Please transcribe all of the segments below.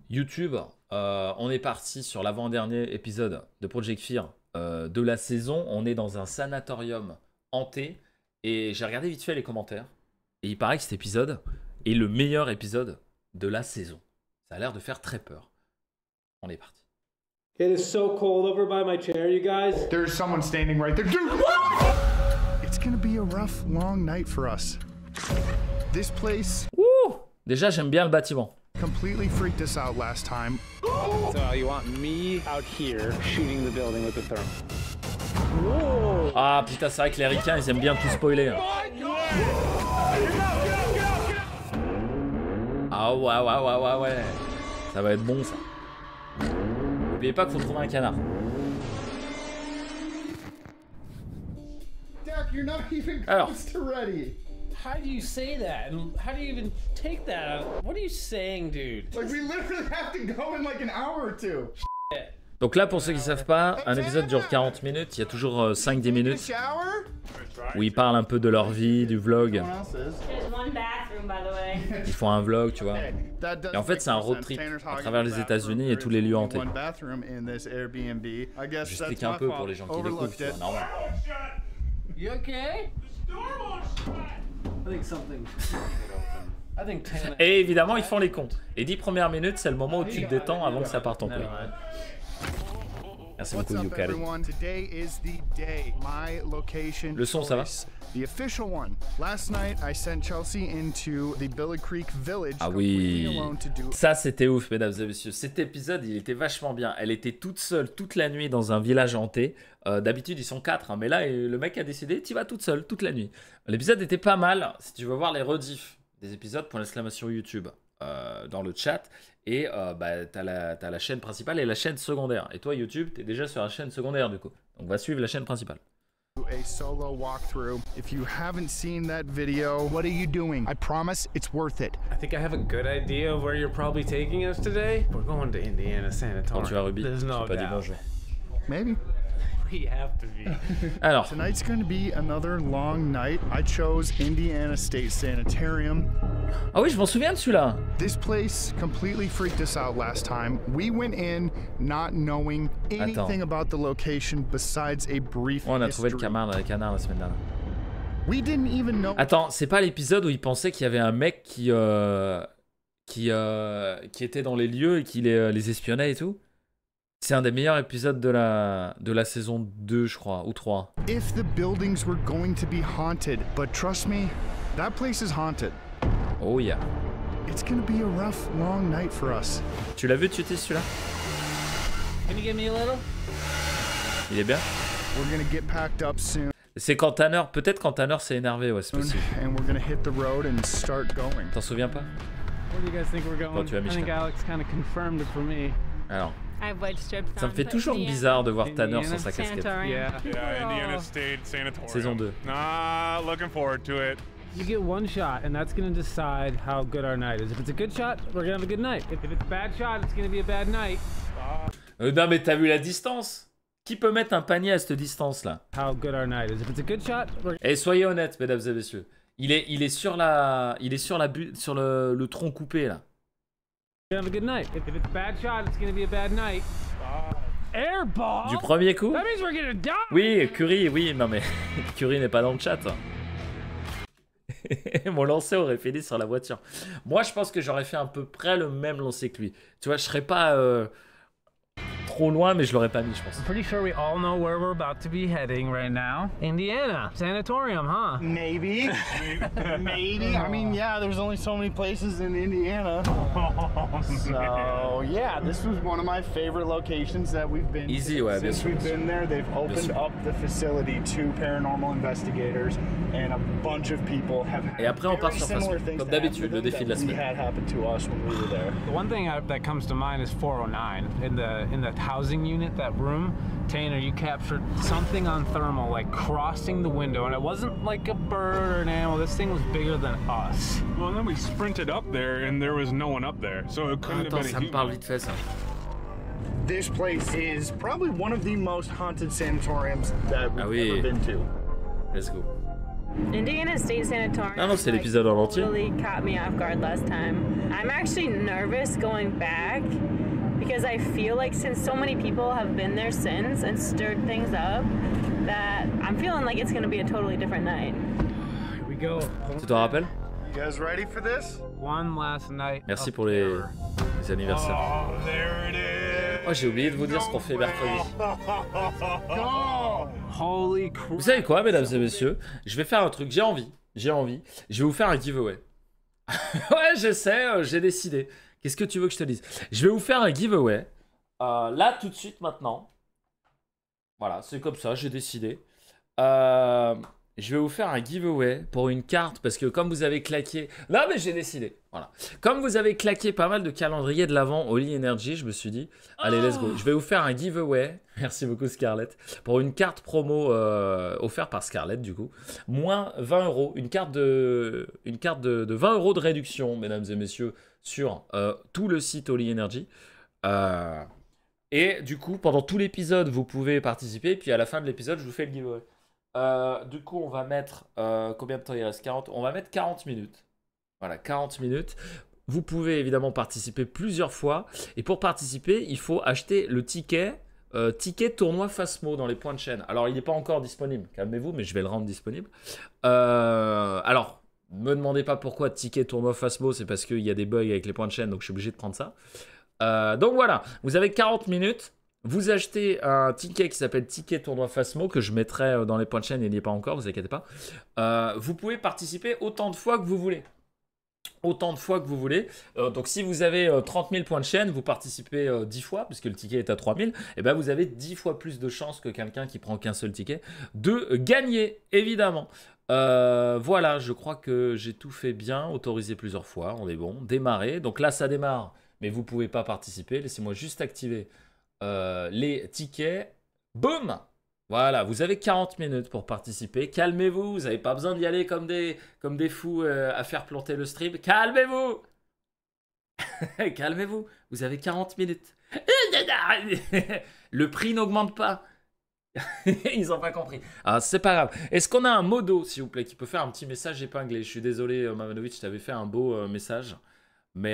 YouTube, on est parti sur l'avant-dernier épisode de Project Fear de la saison. On est dans un sanatorium hanté et j'ai regardé vite fait les commentaires et il paraît que cet épisode est le meilleur épisode de la saison. Ça a l'air de faire très peur. On est parti. It is so cold over by my chair, you guys. There's someone standing right there. Dude! It's gonna be a rough, long night for us. This place Ouh! Déjà, j'aime bien le bâtiment. completely freaked us out last time. So you want me out here shooting the building with the thermal? Ah putain, c'est vrai que les ricains, ils aiment bien tout spoiler. Ah ouais. Ça va être bon, ça. N'oubliez pas qu'il faut trouver un canard. Dak, you're not even Alors. close to ready. How do you say that? And how do you even take that? What are you saying, dude? Like, we literally have to go in like an hour or two. Donc là, pour ceux qui ne savent pas, un épisode dure 40 minutes. Il y a toujours 5-10 minutes Shower? où ils parlent un peu de leur vie, du vlog. Everyone else is. There's one bathroom, by the way. Ils font un vlog, tu vois. That does Et en fait, make c'est un more road sense. trip Tanner's à hogging travers the les bathroom. États-Unis et tous les There is lieux only hantés. one bathroom in this Airbnb. I guess J'explique that's un my peu fault. pour les gens qui découvrent, Overlooked tu it. vois, normal. You okay? I think something. I think Tanner. Et évidemment, ils font les comptes. Les 10 premières minutes, c'est le moment où tu te détends avant que ça parte en couille. Merci What's beaucoup, up, Yukari. everyone? Today is the day. My location. Le son, ça va? choice. The official one. Last night, I sent Chelsea into the Billy Creek Village. Ah completely oui, alone to do. ça c'était ouf, mesdames et messieurs. Cet épisode, il était vachement bien. Elle était toute seule toute la nuit dans un village hanté. D'habitude, ils sont 4, hein, mais là, le mec a décidé, tu vas toute seule toute la nuit. L'épisode était pas mal. Si tu veux voir les rediffs des épisodes, pour l'exclamation YouTube dans le chat. Et t'as la chaîne principale et la chaîne secondaire. Et toi, YouTube, t'es déjà sur la chaîne secondaire du coup. Donc va suivre la chaîne principale. A solo walkthrough. If you haven't seen that video, what are you doing? I promise it's worth it. I think I have a good idea of where you're probably taking us today. We're going to Indiana Quand tu as Sanatorium. Ruby, There's j'ai no pas dit doubt. bonjour. Maybe. We have to be. Alors, Tonight's going to be another long night. I chose Indiana State Sanitarium. ah oui, je m'en souviens de celui-là. This place completely freaked us out last time. We went in not knowing anything about the location besides a brief On a trouvé le history. canard la semaine dernière. We didn't even know. Attends, c'est pas l'épisode où il pensait qu'il y avait un mec qui était dans les lieux et qui les espionnait et tout? C'est un des meilleurs épisodes de la saison 2, je crois, ou 3. If the buildings were going to be haunted, but trust me, that place is haunted. Oh yeah. It's going to be a rough, long night for us. Tu l'as vu, Tutis, celui-là? Can you give me a little? Il est bien? We're going to get packed up soon, C'est quand Tanner, peut-être quand Tanner s'est énervé, ouais, c'est possible. and we're going to hit the road and start going. T'en souviens pas? Where do you guys think we're going? tu vas, I think Michelin. Alex kind of confirmed it for me. Alors, I have wedge strips ça on, me fait but toujours Indiana bizarre de voir Tanner sans sa casquette. Sanatorium. Yeah. Yeah, Indiana State Sanatorium. Saison 2. Nah, looking forward to it. You get one shot, and that's gonna decide how good our night is. If it's a good shot, we're gonna have a good night. If it's a bad shot, it's gonna be a bad night. Non mais t'as vu la distance? Qui peut mettre un panier à cette distance-là? How good our night is. If it's a good shot, we're Et soyez honnêtes, mesdames et messieurs. Il est sur le tronc coupé là. gonna have a good night. If it's a bad shot, it's gonna be a bad night. Airball. Du premier coup? That means we're gonna die. Oui, Curry, oui, non mais Curry n'est pas dans le chat. Mon lancer aurait fini sur la voiture. Moi, je pense que j'aurais fait à peu près le même lancer que lui. Tu vois, je serais pas trop loin, mais je l'aurais pas mis, je pense. Pretty sure we all know where we're about to be heading right now. Indiana Sanatorium, huh? Maybe. Maybe. I mean, yeah, there's only so many places in Indiana. So, yeah, this was one of my favorite locations that we've been Easy, to. ouais, bien Since sûr. we've been there, they've opened up the facility to paranormal investigators, and a bunch of people have had Et après, on part very sur similar Facebook, things comme to d'habitude, happen le to défi them de la that we semaine. had happen to us when we were there. The one thing that comes to mind is 409 in the housing unit, that room. Tanner, you captured something on thermal, like crossing the window, and it wasn't like a bird or an animal. This thing was bigger than us. Well, and then we sprinted up there, and there was no one up there, so it couldn't Attends, have ça been me a parle human. vite fait ça. This place is probably one of the most haunted sanatoriums that we've Ah oui. ever been to. Let's go. Indiana State Sanatorium. Ah non, c'est l'épisode en entier. Really caught me off guard last time. I'm actually nervous going back because I feel like since so many people have been there since and stirred things up, that I'm feeling like it's gonna be a totally different night. Here we go. Tu t'en rappelles? You guys ready for this? One last night. Merci of pour les terror. anniversaires. Oh, there it is. Oh, j'ai oublié de vous dire ce qu'on fait mercredi. Go! Holy crap. Vous savez quoi, mesdames et messieurs? Je vais faire un truc, j'ai envie. Je vais vous faire un giveaway. Ouais, je sais, j'ai décidé. Qu'est-ce que tu veux que je te dise? Je vais vous faire un giveaway. Là, tout de suite, maintenant. Voilà, c'est comme ça, j'ai décidé. Je vais vous faire un giveaway pour une carte parce que comme vous avez claqué... Non, mais j'ai décidé. Voilà. Comme vous avez claqué pas mal de calendriers de l'avant au Lee Energy, je me suis dit, allez, let's go. Je vais vous faire un giveaway. Merci beaucoup, Scarlett. Pour une carte promo offerte par Scarlett, du coup. Moins 20 €. Une carte de 20 € de réduction, mesdames et messieurs, sur tout le site Oli Energy. Et du coup, pendant tout l'épisode, vous pouvez participer. Et puis à la fin de l'épisode, je vous fais le giveaway. Du coup, on va mettre... combien de temps il reste? 40. On va mettre 40 minutes. Voilà, 40 minutes. Vous pouvez évidemment participer plusieurs fois. Et pour participer, il faut acheter le ticket... ticket tournoi Phasmo dans les points de chaîne. Alors, il n'est pas encore disponible. Calmez-vous, mais je vais le rendre disponible. Alors... Me demandez pas pourquoi ticket tournoi Phasmo, c'est parce qu'il y a des bugs avec les points de chaîne, donc je suis obligé de prendre ça. Donc voilà, vous avez 40 minutes, vous achetez un ticket qui s'appelle ticket tournoi Phasmo, que je mettrai dans les points de chaîne, il n'y est pas encore, vous inquiétez pas. Vous pouvez participer autant de fois que vous voulez. Autant de fois que vous voulez. Donc si vous avez 30 000 points de chaîne, vous participez 10 fois, puisque le ticket est à 3 000, et ben vous avez 10 fois plus de chances que quelqu'un qui prend qu'un seul ticket de gagner, évidemment. Voilà, je crois que j'ai tout fait bien, autorisé plusieurs fois, on est bon, démarrer. Donc là, ça démarre, mais vous ne pouvez pas participer. Laissez-moi juste activer les tickets. Boum! Voilà, vous avez 40 minutes pour participer. Calmez-vous, vous n'avez pas besoin d'y aller comme des fous à faire planter le stream. Calmez-vous! Calmez-vous, vous avez 40 minutes. Le prix n'augmente pas. Ils n'ont pas compris. Ah, c'est pas grave. Est-ce qu'on a un modo, s'il vous plaît, qui peut faire un petit message épinglé? Je suis désolé, Mamanovic, je t'avais fait un beau message. Mais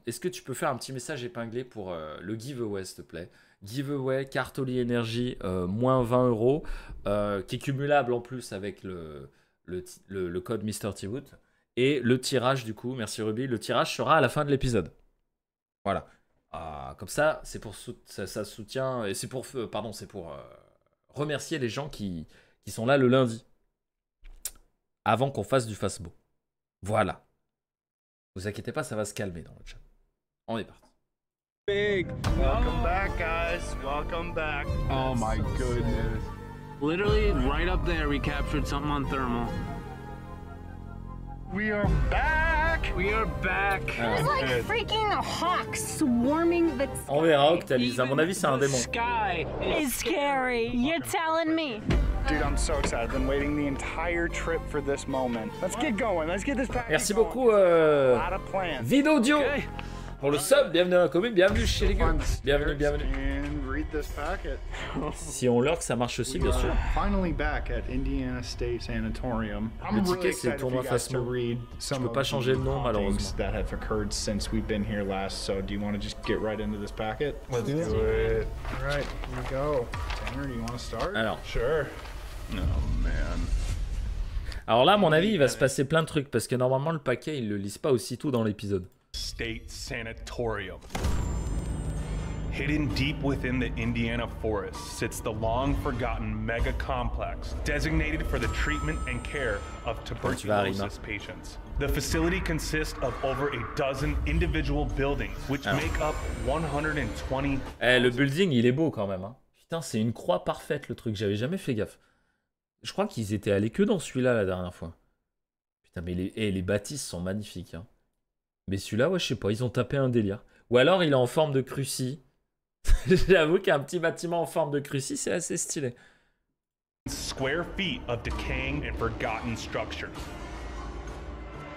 est-ce que tu peux faire un petit message épinglé pour le giveaway, s'il te plaît? Giveaway, carte Oli Energy, moins 20 €, qui est cumulable en plus avec le code Mr. Tiwood. Et le tirage, du coup, merci Ruby, le tirage sera à la fin de l'épisode. Voilà. Comme ça, c'est pour ça soutient, et c'est pour remercier les gens qui sont là le lundi, avant qu'on fasse du Phasmo. Voilà. Vous inquiétez pas, ça va se calmer dans le chat. On est parti. Big. Welcome back, guys. Welcome back. Oh my goodness. Literally right up there, we captured something on thermal. We are back. We are back. There's like freaking hawks swarming the On verra, Octalis. À mon avis, c'est un démon. Sky is scary. You're telling me. Dude, I'm so excited. I've been waiting the entire trip for this moment. Let's get going. Let's get this package. Merci going. beaucoup, A lot of plans. Vidaudio, Okay. pour le sub. Bienvenue dans la commune, bienvenue chez les gars. Bienvenue, bienvenue. And read this packet. Si on lurk, ça marche aussi, bien sûr. Finally back at Indiana State Sanatorium. Le ticket, c'est le tournoi Phasmo. Je peux pas changer le nom, malheureusement. That have occurred since we've been here last. So, do you want to just get right into this packet? Let's do it. All right, here we go. Tanner, do you want to start? Alors. Sure. Oh man. Alors là, à mon avis, il va se passer plein de trucs parce que normalement, le paquet, ils le lisent pas aussitôt dans l'épisode. State Sanatorium. Hidden deep within the Indiana forest sits the long-forgotten mega complex designated for the treatment and care of tuberculosis patients. The facility consists of over a dozen individual buildings, which make up 120. Le building, il est beau quand même. Hein. Putain, c'est une croix parfaite le truc. J'avais jamais fait gaffe. Je crois qu'ils étaient allés que dans celui-là la dernière fois. Putain, mais les bâtisses sont magnifiques. Hein. Mais celui-là, ouais, je sais pas, ils ont tapé un délire. Ou alors, il est en forme de cruci. J'avoue qu'un petit bâtiment en forme de cruci, c'est assez stylé. Square feet of decaying and forgotten structure.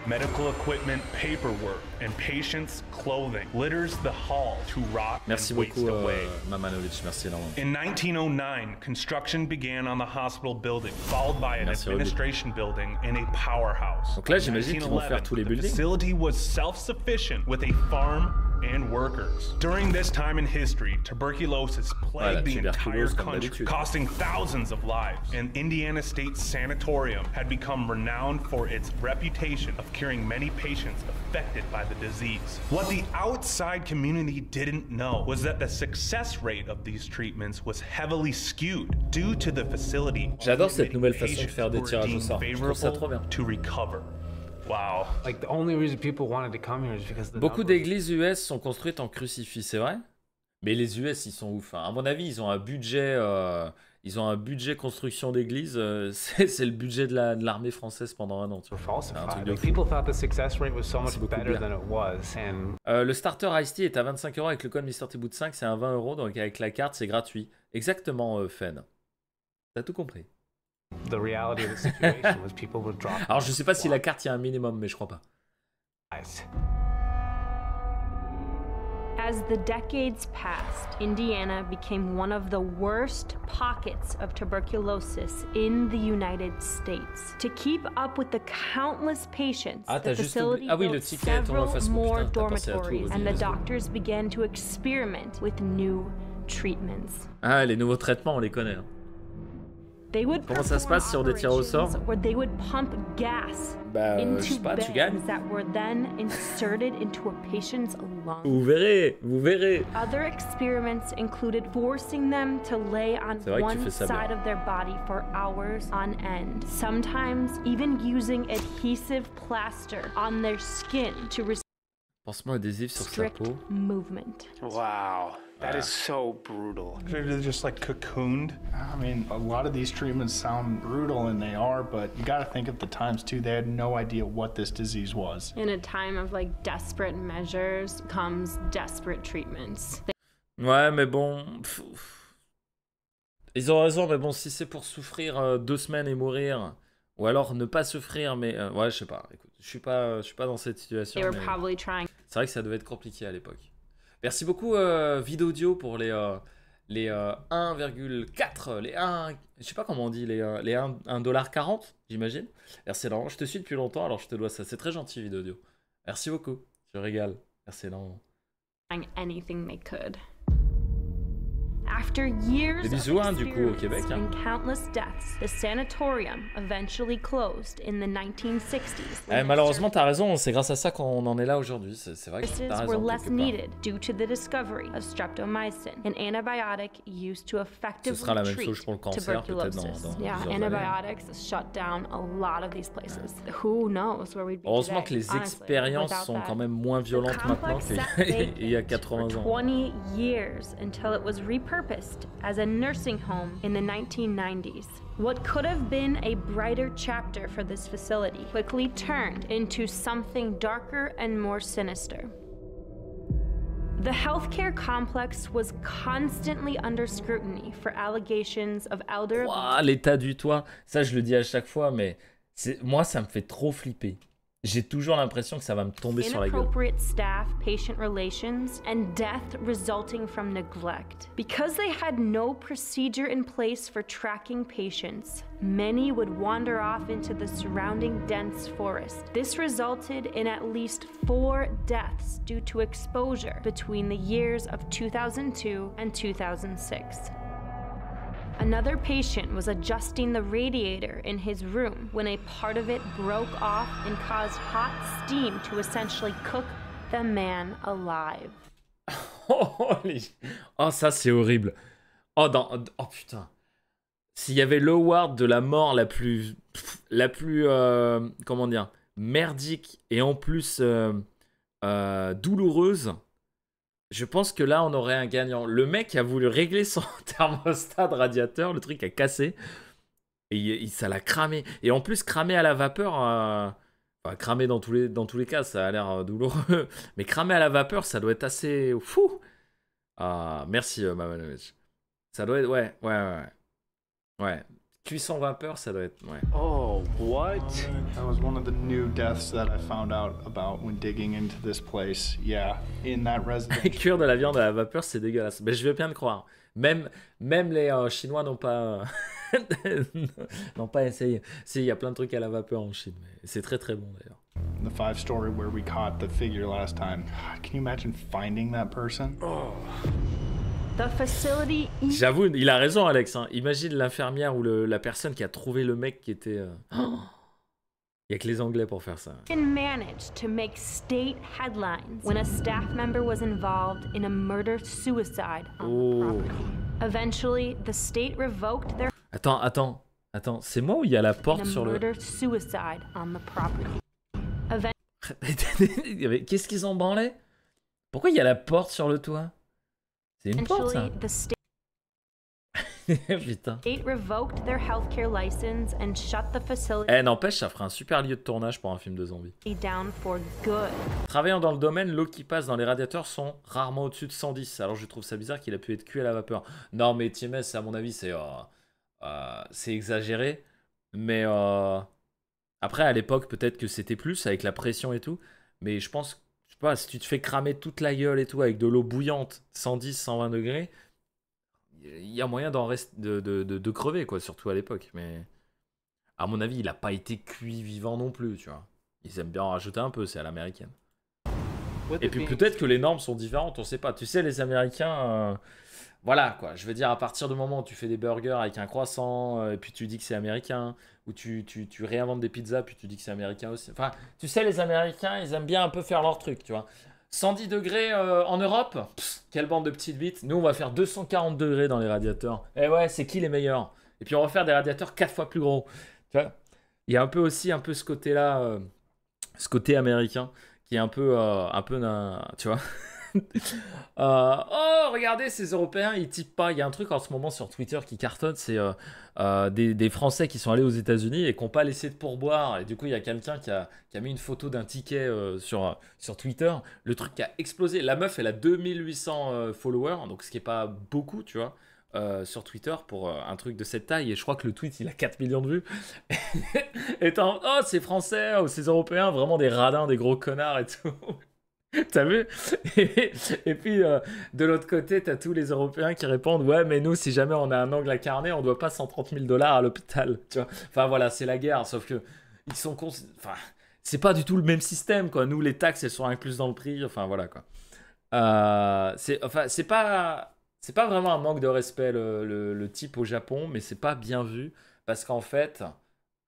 Medical equipment, paperwork, and patients' clothing litters the hall to rot Merci and waste beaucoup, away. Mamanovic. Merci énormément. In 1909, construction began on the hospital building, followed by an Merci, administration building and a powerhouse. Donc là, j'imagine qu'ils vont faire tous les the buildings. facility was self-sufficient with a farm and workers. During this time in history, tuberculosis plagued the entire tuberculose, comme country, d'habitude. costing thousands of lives. And Indiana State Sanatorium had become renowned for its reputation of curing many patients affected by the disease. What the outside community didn't know was that the success rate of these treatments was heavily skewed due to the facility. J'adore cette only nouvelle admitting façon de faire des patients who tirages au were sort. deemed Je trouve ça trop bien. favorable to recover. Wow. Like the only reason people wanted to come here is because of the Beaucoup numbers. d'églises US sont construites en crucifix, c'est vrai. Mais les US, ils sont ouf. Hein. À mon avis, ils ont un budget construction d'église. C'est le budget de l'armée française pendant un an. Tu vois. Were falsified. Un truc de Like, fou. people thought the success rate was so much C'est beaucoup better bien. than it was, and Le starter Ice Tea est à 25 € avec le code MrTboot5, c'est à 20 €. Donc avec la carte, c'est gratuit. Exactement, Fen. T'as tout compris. the reality of the situation was people would drop. Alors, je sais pas si la carte, il y a un minimum, mais je crois pas. Guys. As the decades passed, Indiana became one of the worst pockets of tuberculosis in the United States. To keep up with the countless patients, Ah, the t'as juste facility oublié- ah oui, le built ticket, ton several Facebook, more putain, t'as pensé à tout, dormitories, vas-y, and the vas-y. doctors began to experiment with new treatments. Ah, les nouveaux traitements, on les connaît. Hein. They would Comment ça se passe sur des tirs au sort? perform operations where they would pump gas Bah, je into sais pas, tu beds gagnes. that were then inserted into a patient's lungs. Vous verrez, vous verrez. Other experiments included forcing them to lay on C'est vrai que tu one fais ça bien. side of their body for hours on end. Sometimes even using adhesive plaster on their skin to Pansement adhésif sur sa restrict peau. movement. Wow, that is so brutal. They're just like cocooned. I mean, a lot of these treatments sound brutal, and they are, but you gotta think at the times too, they had no idea what this disease was. In a time of like desperate measures comes desperate treatments. Ouais, mais bon. Ils ont raison, mais bon, si c'est pour souffrir 2 semaines et mourir, ou alors ne pas souffrir, mais ouais, je sais pas. Écoute, je suis pas dans cette situation. They were mais probably trying c'est vrai que ça devait être compliqué à l'époque. Merci beaucoup, Vidaudio, pour les 1,4, les 1, je sais pas comment on dit, les 1,40$, j'imagine. Merci énormément. Je te suis depuis longtemps, alors je te dois ça. C'est très gentil, Vidaudio. Merci beaucoup. Je régale. Merci énormément. anything they could. After years Des bisous, of hein, du coup, au Québec, hein. and countless deaths, the sanatorium eventually closed in the 1960s. Malheureusement, t'as raison, c'est grâce à ça qu'on en est là aujourd'hui. C'est vrai que t'as Services raison. were less quelque part. needed due to the discovery of streptomycin, an antibiotic used to effectively Ce sera la même treat chose pour le cancer, peut-être tuberculosis. dans Yeah, plusieurs années. antibiotics shut down a lot of these places. Who knows where we'd be Heureusement today, que les honestly, expériences without sont that. quand même moins The violentes maintenant complex sat qu'il y a vacant 80 for ans. 20 years until it was repurposed as a nursing home in the 1990s. What could have been a brighter chapter for this facility quickly turned into something darker and more sinister. The healthcare complex was constantly under scrutiny for allegations of elder Ouah, l'état du toit, ça je le dis à chaque fois, mais moi ça me fait trop flipper. J'ai toujours l'impression que ça va me tomber sur la gueule. inappropriate staff-patient relations, and death resulting from neglect. Because they had no procedure in place for tracking patients, many would wander off into the surrounding dense forest. This resulted in at least 4 deaths due to exposure between the years of 2002 and 2006. Another patient was adjusting the radiator in his room when a part of it broke off and caused hot steam to essentially cook the man alive. Oh, ça c'est horrible. Oh putain. S'il y avait l'award de la mort la plus comment dire, merdique et en plus douloureuse, je pense que là on aurait un gagnant. Le mec a voulu régler son thermostat de radiateur, le truc a cassé et ça l'a cramé. Et en plus cramé à la vapeur, enfin, cramé dans tous les cas, ça a l'air douloureux, mais cramé à la vapeur, ça doit être assez fou. Ah, merci Mamanovic. Ça doit être ouais. Cuisson vapeur, ça doit être... Ouais. Oh, what? That was one of the new deaths that I found out about when digging into this place. Yeah, in that residence. Cuire de la viande à la vapeur, c'est dégueulasse. Mais je veux bien le croire. Même les Chinois n'ont pas... n'ont pas essayé. Si, il y a plein de trucs à la vapeur en Chine. Mais c'est très très bon d'ailleurs. The 5-story where we caught the figure last time. Can you imagine finding that person? The facility J'avoue, il a raison Alex. Hein. Imagine l'infirmière ou la personne qui a trouvé le mec qui était... Il y a que les Anglais pour faire ça. managed to make state headlines when a staff member was involved in a murder-suicide on the property. Eventually, the state revoked their Attends. C'est moi ou il y a la porte sur le... murder-suicide on the property. Qu'est-ce qu'ils ont branlé? Pourquoi il y a la porte sur le toit? C'est une porte, ça. Eventually, the state Putain. revoked their healthcare license and shut the facility Eh, n'empêche, ça ferait un super lieu de tournage pour un film de zombies. down for good. Travaillant dans le domaine, l'eau qui passe dans les radiateurs sont rarement au-dessus de 110. Alors je trouve ça bizarre qu'il a pu être cuit à la vapeur. Non, mais TMS, à mon avis, c'est exagéré. Mais après, à l'époque, peut-être que c'était plus avec la pression et tout. Mais je pense, je sais pas, si tu te fais cramer toute la gueule et tout avec de l'eau bouillante, 110, 120 degrés, il y a moyen de crever, quoi, surtout à l'époque. Mais à mon avis, il a pas été cuit vivant non plus, tu vois. Ils aiment bien en rajouter un peu, c'est à l'américaine. Et puis peut-être que les normes sont différentes, on sait pas. Tu sais, les Américains, voilà quoi. Je veux dire, à partir du moment où tu fais des burgers avec un croissant, et puis tu dis que c'est américain, ou tu réinventes des pizzas, puis tu dis que c'est américain aussi. Enfin, tu sais, les Américains, ils aiment bien un peu faire leur truc, tu vois. 110 degrés en Europe, quelle bande de petites bites. Nous, on va faire 240 degrés dans les radiateurs. Et ouais, c'est qui les meilleurs? Et puis on va faire des radiateurs 4 fois plus gros. Tu vois, il y a un peu aussi ce côté-là, ce côté américain, qui est un peu tu vois. Oh, regardez, ces Européens, ils typent pas. Il y a un truc en ce moment sur Twitter qui cartonne, c'est des Français qui sont allés aux États-Unis et qui n'ont pas laissé de pourboire. Et du coup, il y a quelqu'un qui a mis une photo d'un ticket sur Twitter. Le truc qui a explosé. La meuf, elle a 2800 followers, donc ce qui est pas beaucoup, tu vois. Sur Twitter pour un truc de cette taille, et je crois que le tweet il a 4 millions de vues. Et oh, c'est français, oh, c'est européens, vraiment des radins, des gros connards et tout. T'as vu? Et puis de l'autre côté, t'as tous les Européens qui répondent ouais, mais nous, si jamais on a un angle à carnet, on doit pas 130 000 $ à l'hôpital. Tu vois? Enfin voilà, c'est la guerre, sauf que ils sont enfin, c'est pas du tout le même système, quoi. Nous, les taxes elles sont incluses dans le prix. Enfin voilà quoi. C'est pas vraiment un manque de respect le type au Japon, mais c'est pas bien vu parce qu'en fait,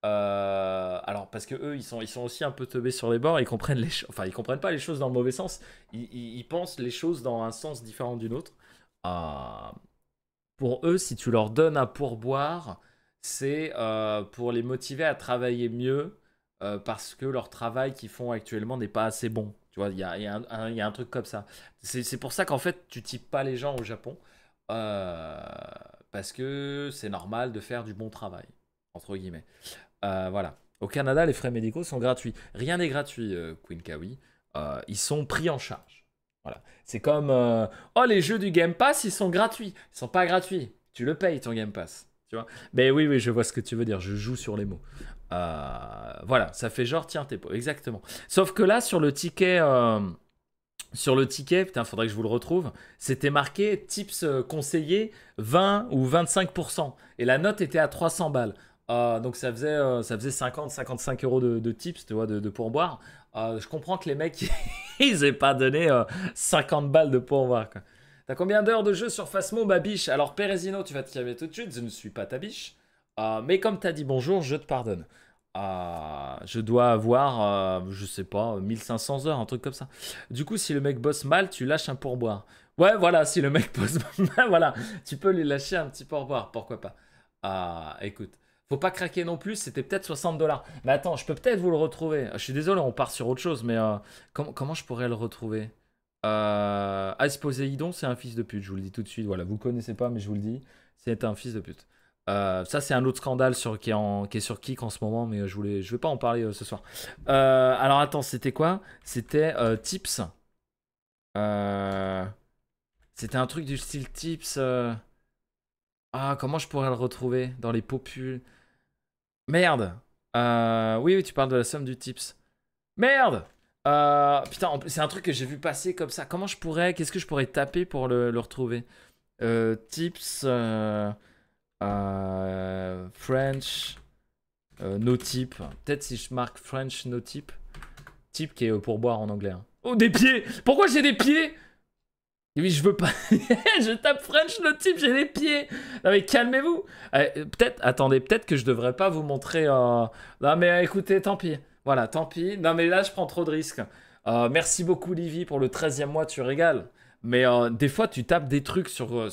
alors parce que eux ils sont aussi un peu teubés sur les bords, ils comprennent ils comprennent pas les choses dans le mauvais sens, ils pensent les choses dans un sens différent d'une autre. Pour eux, si tu leur donnes un pourboire, c'est pour les motiver à travailler mieux parce que leur travail qu'ils font actuellement n'est pas assez bon. Tu vois, il y a un truc comme ça. C'est pour ça qu'en fait, tu types pas les gens au Japon. Parce que c'est normal de faire du bon travail, entre guillemets. Voilà. Au Canada, les frais médicaux sont gratuits. Rien n'est gratuit, Queen Kawi. Ils sont pris en charge. Voilà. C'est comme... oh, les jeux du Game Pass, ils sont gratuits. Ils sont pas gratuits. Tu le payes, ton Game Pass. Tu vois? Mais oui, je vois ce que tu veux dire. Je joue sur les mots. Voilà, ça fait genre, tiens, t'es pas. Exactement. Sauf que là, sur le ticket, putain, faudrait que je vous le retrouve, c'était marqué tips conseillés 20 ou 25%. Et la note était à 300 balles. Donc ça faisait 50-55 euros de tips, tu vois, de pourboire. Je comprends que les mecs, ils aient pas donné 50 balles de pourboire, quoi. T'as combien d'heures de jeu sur Phasmo, ma biche? Alors, Pérezino, tu vas te calmer tout de suite, je ne suis pas ta biche. Mais comme t'as dit bonjour, je te pardonne. Je dois avoir, je sais pas, 1500 heures, un truc comme ça. Du coup, si le mec bosse mal, tu lâches un pourboire. Ouais, voilà, si le mec bosse mal, voilà, tu peux lui lâcher un petit pourboire, pourquoi pas. Écoute, faut pas craquer non plus, c'était peut-être 60 $. Mais attends, je peux peut-être vous le retrouver. Je suis désolé, on part sur autre chose, mais comment je pourrais le retrouver? Ice Poséidon, c'est un fils de pute, je vous le dis tout de suite. Voilà, vous le connaissez pas, mais je vous le dis, c'est un fils de pute. Ça, c'est un autre scandale qui est sur Kik en ce moment, mais je vais pas en parler ce soir. Alors attends, c'était quoi? C'était Tips. C'était un truc du style Tips. Ah, comment je pourrais le retrouver dans les popules? Merde. Oui, tu parles de la somme du tips. Merde. Putain, c'est un truc que j'ai vu passer comme ça. Comment je pourrais... Qu'est-ce que je pourrais taper pour le retrouver? Tips... French... no tip. Peut-être si je marque French no tip. Tip qui est pour boire en anglais. Hein. Oh, des pieds! Pourquoi j'ai des pieds? Oui, je veux pas. Je tape French no tip, j'ai des pieds. Non mais calmez-vous. Peut-être, attendez, peut-être que je devrais pas vous montrer. Non mais écoutez, tant pis. Voilà, tant pis. Non mais là, je prends trop de risques. Merci beaucoup, Livy, pour le 13e mois, tu régales. Mais des fois, tu tapes des trucs sur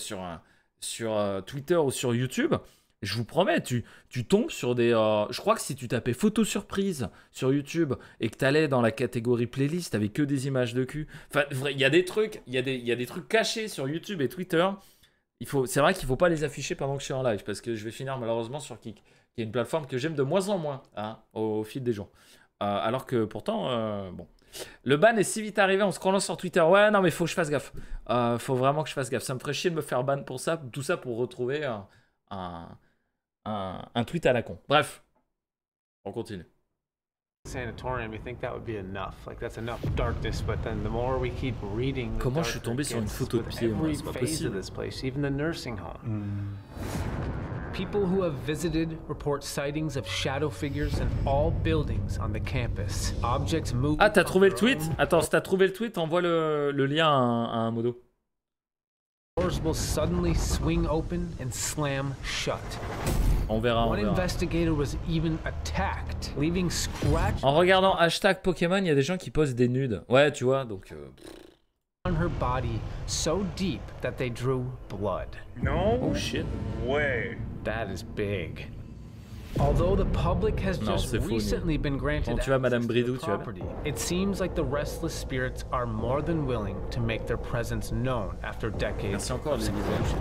Twitter ou sur YouTube. Je vous promets, tu tombes sur des... je crois que si tu tapais photo surprise sur YouTube et que tu allais dans la catégorie playlist avec que des images de cul... Enfin, il y a des trucs, il y a des trucs cachés sur YouTube et Twitter. C'est vrai qu'il ne faut pas les afficher pendant que je suis en live parce que je vais finir malheureusement sur Kik, qui est une plateforme que j'aime de moins en moins hein, au fil des jours. Alors que pourtant, bon... Le ban est si vite arrivé en scrollant sur Twitter. Ouais, non, mais faut que je fasse gaffe. Faut vraiment que je fasse gaffe. Ça me ferait chier de me faire ban pour ça. Tout ça pour retrouver un tweet à la con. Bref, on continue. Sanatorium, you think that would be enough? Like that's enough darkness, but then the more we keep reading, comment je suis tombé sur une photo de pied? Moi, c'est pas possible. This place, even the nursing home. People who have visited report sightings of shadow figures in all buildings on the campus. Objects move. Ah, t'as trouvé le tweet? Attends, si t'as trouvé le tweet, envoie le lien à un modo. Doors will suddenly swing open and slam shut. On verra, on One verra. investigator was even attacked, leaving scratches. En regardant hashtag Pokémon, il y a des gens qui posent des nudes. Ouais, tu vois, donc... On her body so deep that they drew blood. No Oh shit. way. That is big. Although the public has just recently been granted tu vas, Madame access to Bridou, the tu vas property, it seems like the restless spirits are more than willing to make their presence known after decades. Merci encore, of seclusion.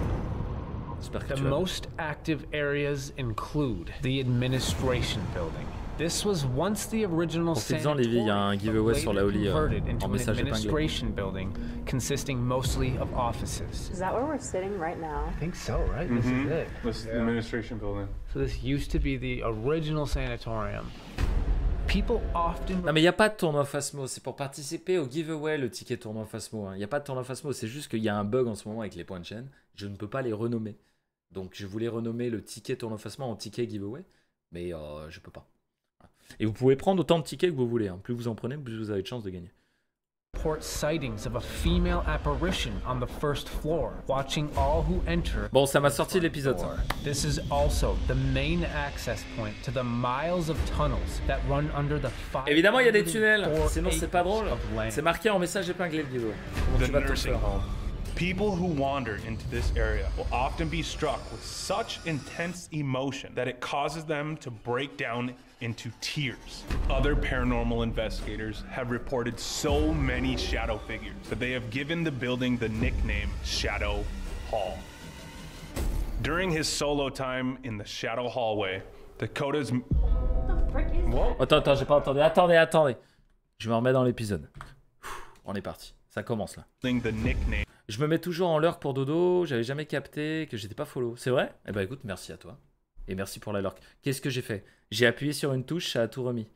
The most active areas include the administration building. This was once the original Lévi, il y a un giveaway sur la Oli en message administration building consisting mostly of offices. Is that where we're sitting right now? I think so, right? This is it. This is the administration building. So this used to be the original sanatorium. People often... Non mais il n'y a pas de tournoi Phasmo, c'est pour participer au giveaway le ticket tournoi Phasmo. Il n'y a pas de tournoi Phasmo, c'est juste qu'il y a un bug en ce moment avec les points de chaîne. Je ne peux pas les renommer. Donc je voulais renommer le ticket tournoi Phasmo en ticket giveaway, mais je peux pas. Et vous pouvez prendre autant de tickets que vous voulez. Hein. Plus vous en prenez, plus vous avez de chances de gagner. Report sightings of a female apparition on the first floor, watching all who enter. Bon, ça m'a sorti de l'épisode. This is also the main access point to the miles of tunnels that run under the fire. Évidemment, il y a des tunnels. Sinon, c'est pas drôle. C'est marqué en message épinglé le giveaway. Comment tu vas te faire? People who wander into this area will often be struck with such intense emotion that it causes them to break down into tears. Other paranormal investigators have reported so many shadow figures that they have given the building the nickname Shadow Hall. During his solo time in the Shadow Hallway, Dakota's... Attends, j'ai pas entendu. Attendez. Je me remets dans l'épisode. On est parti. Ça commence là. Je me mets toujours en lurk pour dodo. J'avais jamais capté que j'étais pas follow. C'est vrai? Eh ben écoute, merci à toi. Et merci pour la lurk. Qu'est-ce que j'ai fait? J'ai appuyé sur une touche, ça a tout remis.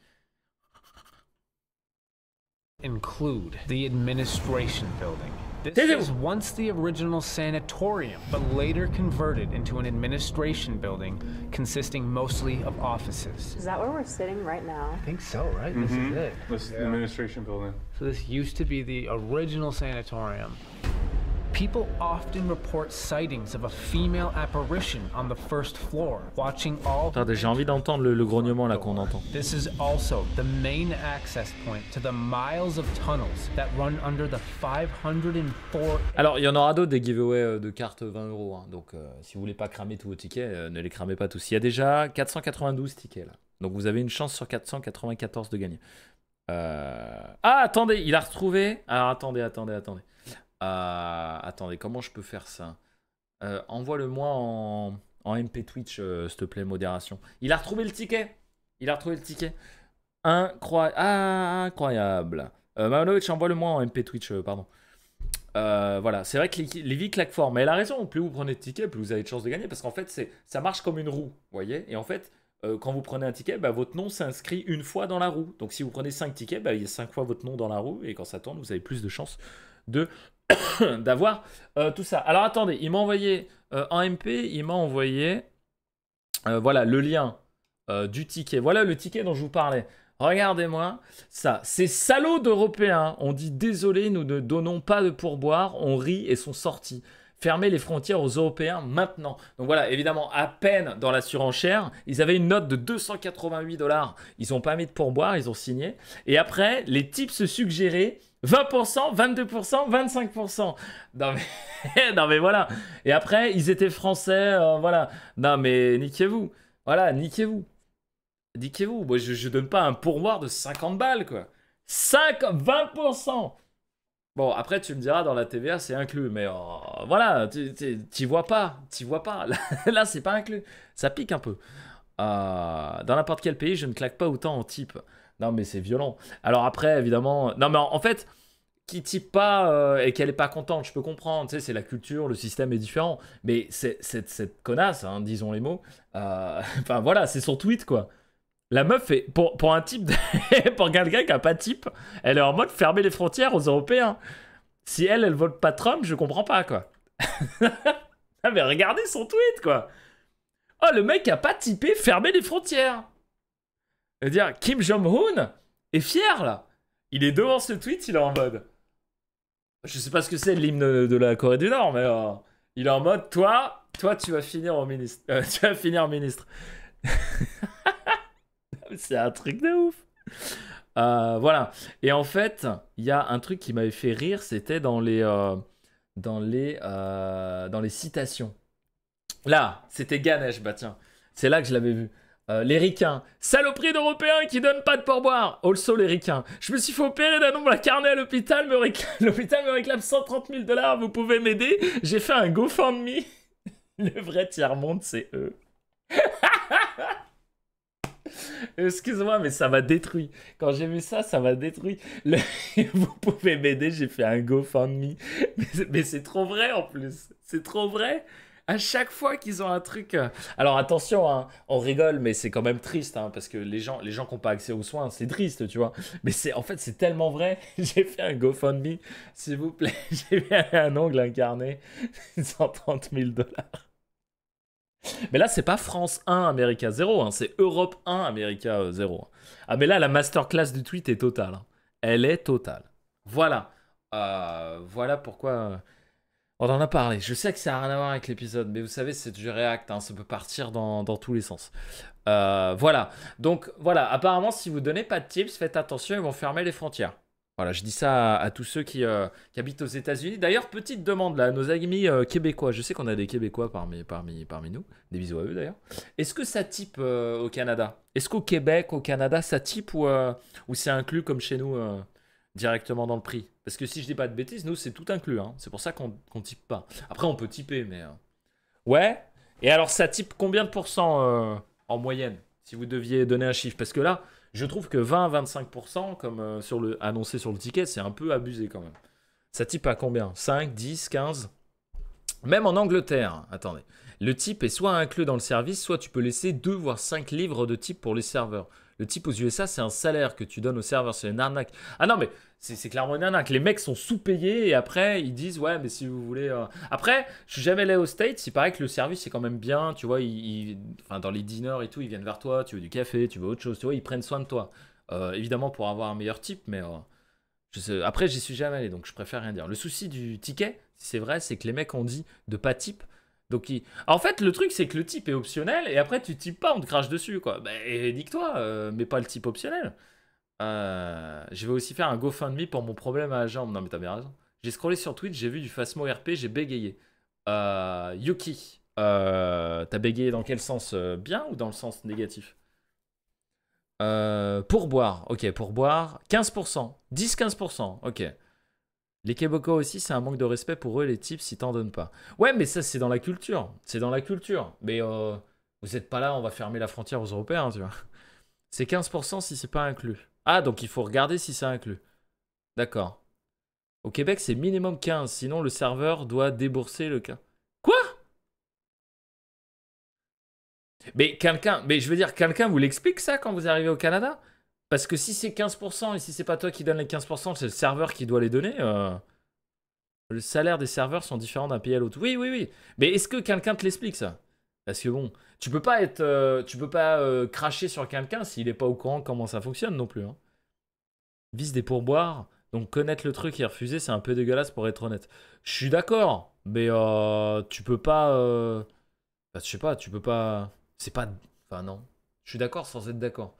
Include the administration building. This was once the original sanatorium, but later converted into an administration building consisting mostly of offices. Is that where we're sitting right now? I think so, right? This is it. This is the administration building. So this used to be the original sanatorium. People often report sightings of a female apparition on the first floor, watching all... Attendez, j'ai envie d'entendre le grognement là qu'on entend. This is also the main access point to the miles of tunnels that run under the 504... Alors, il y en aura d'autres des giveaways de cartes 20 €. Hein. Donc, si vous voulez pas cramer tous vos tickets, ne les cramez pas tous. Il y a déjà 492 tickets là. Donc, vous avez une chance sur 494 de gagner. Ah, attendez, il a retrouvé... Alors, attendez. Attendez, comment je peux faire ça? Envoie-le-moi en MP Twitch, s'il te plaît, modération. Il a retrouvé le ticket. Incroyable. Manovic, envoie-le-moi en MP Twitch, pardon. Voilà, c'est vrai que les vies claquent fort, mais elle a raison, plus vous prenez de tickets, plus vous avez de chances de gagner, parce qu'en fait, ça marche comme une roue, vous voyez. Et en fait, quand vous prenez un ticket, bah, votre nom s'inscrit une fois dans la roue. Donc si vous prenez 5 tickets, bah, il y a 5 fois votre nom dans la roue, et quand ça tourne, vous avez plus de chances de d'avoir tout ça. Alors attendez, il m'a envoyé en MP, il m'a envoyé voilà le lien du ticket. Voilà le ticket dont je vous parlais. Regardez-moi ça. Ces salauds d'Européens ont dit désolé, nous ne donnons pas de pourboire, on rit et sont sortis. Fermez les frontières aux Européens maintenant. Donc voilà, évidemment, à peine dans la surenchère, ils avaient une note de 288 $. Ils n'ont pas mis de pourboire, ils ont signé. Et après, les types se suggéraient 20%, 22%, 25%. Non mais, non mais voilà. Et après, ils étaient français, voilà. Non mais niquez-vous. Voilà, niquez-vous. Niquez-vous. Moi, je donne pas un pourboire de 50 balles, quoi. 20%. Bon, après, tu me diras, dans la TVA, c'est inclus. Mais voilà, t'y vois pas. T'y vois pas. Là, c'est pas inclus. Ça pique un peu. Dans n'importe quel pays, je ne claque pas autant en type. Non, mais c'est violent. Alors après, évidemment... Non, mais en fait, qui type pas et qu'elle est pas contente, je peux comprendre. Tu sais, c'est la culture, le système est différent. Mais cette connasse, hein, disons les mots, enfin voilà, c'est son tweet, quoi. La meuf est, pour un type, pour quelqu'un qui a pas de type, elle est en mode fermer les frontières aux Européens. Si elle vote pas Trump, je comprends pas, quoi. Ah, mais regardez son tweet, quoi. Oh, le mec a pas typé fermer les frontières. C'est-à-dire, Kim Jong-un est fier, là. Il est devant ce tweet, il est en mode... Je sais pas ce que c'est l'hymne de la Corée du Nord, mais il est en mode, toi, tu vas finir au ministre. Tu vas finir ministre. C'est un truc de ouf. Voilà. Et en fait, il y a un truc qui m'avait fait rire, c'était dans les citations. Là, c'était Ganesh, bah tiens. C'est là que je l'avais vu. Les ricains. Saloperie d'Européens qui donnent pas de pourboire. Also les ricains. Je me suis fait opérer d'un nombre carné à l'hôpital. L'hôpital me réclame 130 000 $. Vous pouvez m'aider? J'ai fait un GoFundMe. Le vrai tiers-monde, c'est eux. Excuse-moi, mais ça m'a détruit. Quand j'ai vu ça, ça m'a détruit. Vous pouvez m'aider, j'ai fait un GoFundMe. Mais c'est trop vrai en plus. C'est trop vrai. À chaque fois qu'ils ont un truc... Alors attention, hein, on rigole, mais c'est quand même triste, hein, parce que les gens qui n'ont pas accès aux soins, c'est triste, tu vois. Mais en fait, c'est tellement vrai. J'ai fait un GoFundMe, s'il vous plaît. J'ai fait un ongle incarné. 130 000 $. Mais là, c'est pas France 1, America 0, hein, c'est Europe 1, America 0. Ah, mais là, la masterclass du tweet est totale. Hein. Elle est totale. Voilà. Voilà pourquoi on en a parlé. Je sais que ça n'a rien à voir avec l'épisode, mais vous savez, c'est du React, hein, ça peut partir dans tous les sens. Voilà. Donc, voilà. Apparemment, si vous donnez pas de tips, faites attention, ils vont fermer les frontières. Voilà, je dis ça à tous ceux qui habitent aux États-Unis. D'ailleurs, petite demande là, à nos amis québécois. Je sais qu'on a des Québécois parmi nous. Des bisous à eux d'ailleurs. Est-ce que ça type au Canada? Est-ce qu'au Québec, au Canada, ça type ou c'est inclus comme chez nous directement dans le prix? Parce que si je dis pas de bêtises, nous c'est tout inclus. Hein. C'est pour ça qu'on type pas. Après, on peut typer, mais ouais. Et alors, ça type combien de pourcents en moyenne, si vous deviez donner un chiffre? Parce que là, je trouve que 20 à 25%, comme annoncé sur le ticket, c'est un peu abusé quand même. Ça type à combien? 5, 10, 15? Même en Angleterre, attendez. Le type est soit inclus dans le service, soit tu peux laisser 2 voire 5 livres de type pour les serveurs. Le type aux USA, c'est un salaire que tu donnes aux serveurs, c'est une arnaque. Ah non, mais c'est clairement une arnaque. Les mecs sont sous-payés et après, ils disent, ouais, mais si vous voulez... Après, je suis jamais allé aux States, il paraît que le service est quand même bien, tu vois, enfin, dans les diners et tout, ils viennent vers toi, tu veux du café, tu veux autre chose, tu vois, ils prennent soin de toi. Évidemment, pour avoir un meilleur type, mais... Après, j'y suis jamais allé, donc je préfère rien dire. Le souci du ticket, si c'est vrai, c'est que les mecs ont dit de pas type. Donc, en fait, le truc, c'est que le type est optionnel et après, tu types pas, on te crache dessus, quoi. Bah, nique-toi, mets pas le type optionnel. Je vais aussi faire un GoFundMe pour mon problème à la jambe. Non, mais t'as bien raison. J'ai scrollé sur Twitch, j'ai vu du Phasmo RP, j'ai bégayé. Yuki, t'as bégayé dans quel sens? Bien ou dans le sens négatif? Pourboire, ok, pourboire, 15%, 10-15%, ok. Les Québécois aussi, c'est un manque de respect pour eux, les types, si t'en donnes pas. Ouais, mais ça, c'est dans la culture. C'est dans la culture. Mais vous êtes pas là, on va fermer la frontière aux Européens, tu vois. C'est 15% si c'est pas inclus. Ah, donc il faut regarder si c'est inclus. D'accord. Au Québec, c'est minimum 15, sinon le serveur doit débourser le cas. Quoi? Mais je veux dire, quelqu'un vous l'explique ça quand vous arrivez au Canada? Parce que si c'est 15% et si c'est pas toi qui donne les 15%, c'est le serveur qui doit les donner. Le salaire des serveurs sont différents d'un pays à l'autre. Oui, oui, oui. Mais est-ce que quelqu'un te l'explique ça? Parce que bon, tu peux pas cracher sur quelqu'un s'il est pas au courant comment ça fonctionne non plus. Hein. Vise des pourboires, donc connaître le truc et refuser, c'est un peu dégueulasse pour être honnête. Je suis d'accord, mais tu peux pas. Bah, je sais pas, tu peux pas. C'est pas. Enfin, non. Je suis d'accord sans être d'accord.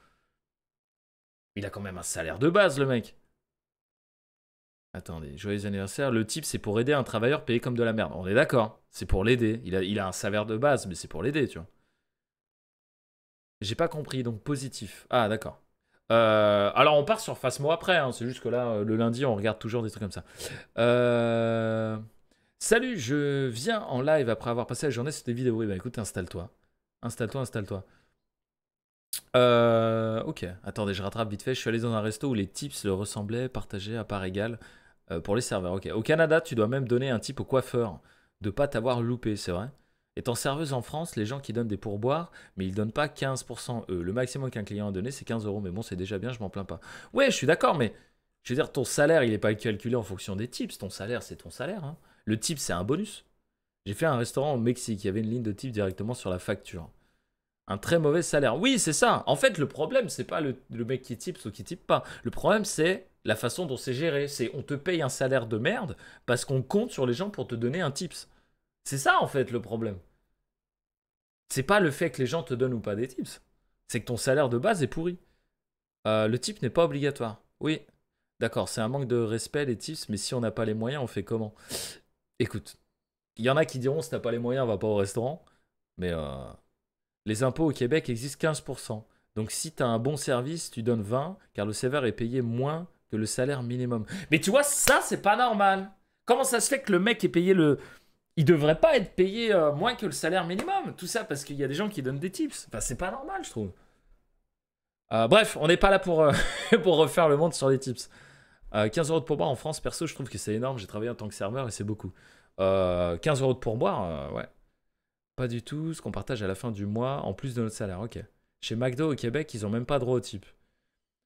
Il a quand même un salaire de base, le mec. Attendez, joyeux anniversaire. Le type, c'est pour aider un travailleur payé comme de la merde. On est d'accord. C'est pour l'aider. Il a un salaire de base, mais c'est pour l'aider, tu vois. J'ai pas compris, donc positif. Ah, d'accord. Alors, on part sur Fasmo après. Hein. C'est juste que là, le lundi, on regarde toujours des trucs comme ça. Salut, je viens en live après avoir passé la journée sur tes vidéos. Oui, bah écoute, installe-toi. Installe-toi. Ok, attendez, je rattrape vite fait. Je suis allé dans un resto où les tips le ressemblaient, partagés à part égale pour les serveurs. Ok, au Canada, tu dois même donner un tip au coiffeur de pas t'avoir loupé, c'est vrai. Étant serveuse en France, les gens qui donnent des pourboires, mais ils donnent pas 15% eux. Le maximum qu'un client a donné, c'est 15 €. Mais bon, c'est déjà bien, je m'en plains pas. Ouais, je suis d'accord, mais je veux dire, ton salaire, il est pas calculé en fonction des tips. Ton salaire, c'est ton salaire. Hein. Le tip, c'est un bonus. J'ai fait un restaurant au Mexique, il y avait une ligne de tip directement sur la facture. Un très mauvais salaire. Oui, c'est ça. En fait, le problème, c'est pas le mec qui tipe ou qui tipe pas. Le problème, c'est la façon dont c'est géré. C'est on te paye un salaire de merde parce qu'on compte sur les gens pour te donner un tips. C'est ça, en fait, le problème. C'est pas le fait que les gens te donnent ou pas des tips. C'est que ton salaire de base est pourri. Le tip n'est pas obligatoire. Oui, d'accord, c'est un manque de respect, les tips, mais si on n'a pas les moyens, on fait comment? Écoute, il y en a qui diront si t'as pas les moyens, on va pas au restaurant. Mais les impôts au Québec existent 15%. Donc si tu as un bon service, tu donnes 20, car le serveur est payé moins que le salaire minimum. Mais tu vois, ça, c'est pas normal. Comment ça se fait que le mec est payé le... Il devrait pas être payé moins que le salaire minimum. Tout ça parce qu'il y a des gens qui donnent des tips. Enfin, c'est pas normal, je trouve. Bref, on n'est pas là pour, pour refaire le monde sur les tips. 15 € de pourboire en France, perso, je trouve que c'est énorme. J'ai travaillé en tant que serveur et c'est beaucoup. 15 € de pourboire, ouais. Pas du tout, ce qu'on partage à la fin du mois, en plus de notre salaire, ok. Chez McDo au Québec, ils ont même pas droit au tip.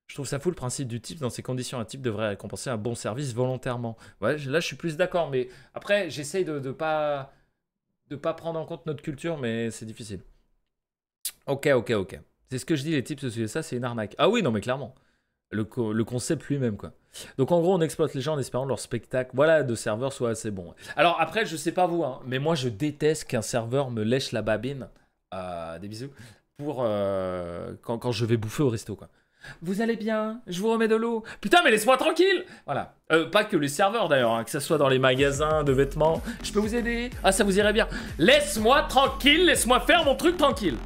Je trouve ça fou le principe du tip. Dans ces conditions, un tip devrait récompenser un bon service volontairement. Ouais, là, je suis plus d'accord, mais après, j'essaye de pas prendre en compte notre culture, mais c'est difficile. Ok. C'est ce que je dis, les tips, ça, c'est une arnaque. Ah oui, non, mais clairement. Le concept lui-même, quoi. Donc, en gros, on exploite les gens en espérant leur spectacle, voilà, de serveur soit assez bon. Alors, après, je sais pas vous, hein, mais moi, je déteste qu'un serveur me lèche la babine. Des bisous. Pour quand je vais bouffer au resto, quoi. Vous allez bien? Je vous remets de l'eau. Putain, mais laisse-moi tranquille! Voilà. Pas que les serveurs, d'ailleurs, hein, que ça soit dans les magasins de vêtements. Je peux vous aider? Ah, ça vous irait bien. Laisse-moi tranquille, laisse-moi faire mon truc tranquille.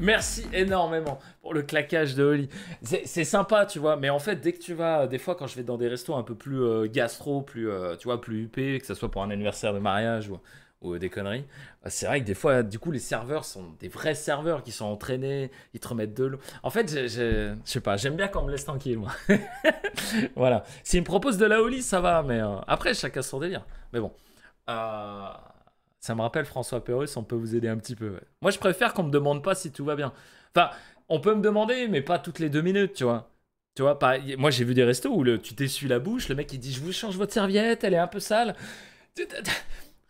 Merci énormément pour le claquage de Oli. C'est sympa, tu vois, mais en fait, dès que tu vas, des fois, quand je vais dans des restos un peu plus gastro, plus, tu vois, plus huppés, que ce soit pour un anniversaire de mariage ou des conneries, c'est vrai que des fois, du coup, les serveurs sont des vrais serveurs qui sont entraînés, ils te remettent de l'eau. En fait, je sais pas, j'aime bien quand on me laisse tranquille, moi. Voilà. S'ils me proposent de la Oli, ça va, mais après, chacun son délire. Mais bon. Ça me rappelle François Pérusse, on peut vous aider un petit peu. Ouais. Moi, je préfère qu'on me demande pas si tout va bien. Enfin, on peut me demander, mais pas toutes les 2 minutes, tu vois. Tu vois, moi, j'ai vu des restos où tu t'essuies la bouche, le mec, il dit, je vous change votre serviette, elle est un peu sale.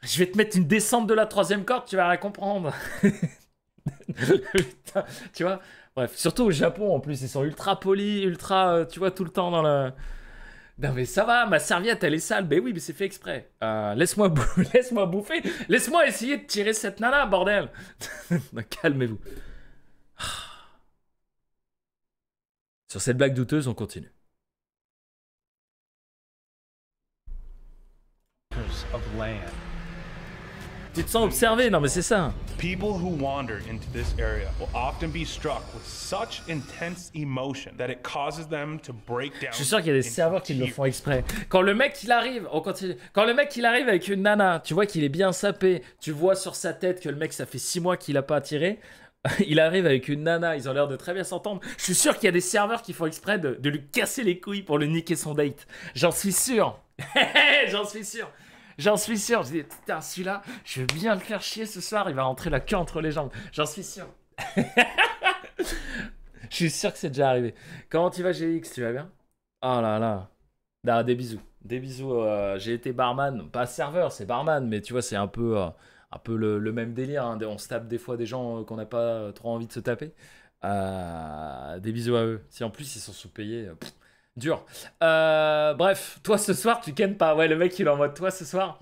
Je vais te mettre une descente de la 3e corde, tu vas rien comprendre. Putain, tu vois. Bref, surtout au Japon, en plus, ils sont ultra polis, ultra, tu vois, tout le temps dans le... Non mais ça va, ma serviette elle est sale. Ben oui, mais c'est fait exprès. Laisse-moi bouffer. Laisse-moi essayer de tirer cette nana, bordel. Calmez-vous. Sur cette blague douteuse, on continue. Of land. Tu te sens observé, non mais c'est ça. People who wander into this area will often be struck with such intense emotion that it causes them to break down. Je suis sûr qu'il y a des serveurs qui le font exprès. Quand le mec il arrive, on continue. Quand le mec il arrive avec une nana, tu vois qu'il est bien sapé, tu vois sur sa tête que le mec ça fait 6 mois qu'il a pas attiré. Il arrive avec une nana, ils ont l'air de très bien s'entendre. Je suis sûr qu'il y a des serveurs qui font exprès de lui casser les couilles pour le niquer son date. J'en suis sûr. J'en suis sûr. J'en suis sûr. Je dis, putain, celui-là, je vais bien le faire chier ce soir. Il va rentrer la queue entre les jambes. J'en suis sûr. Je suis sûr que c'est déjà arrivé. Comment tu vas, GX? Tu vas bien? Oh là là. Ah, des bisous. Des bisous. J'ai été barman. Pas serveur, c'est barman. Mais tu vois, c'est un peu le même délire. Hein. On se tape des fois des gens qu'on n'a pas trop envie de se taper. Des bisous à eux. Si en plus ils sont sous-payés. Dur. Bref, toi ce soir, tu kennes pas. Ouais, le mec il est en mode toi ce soir.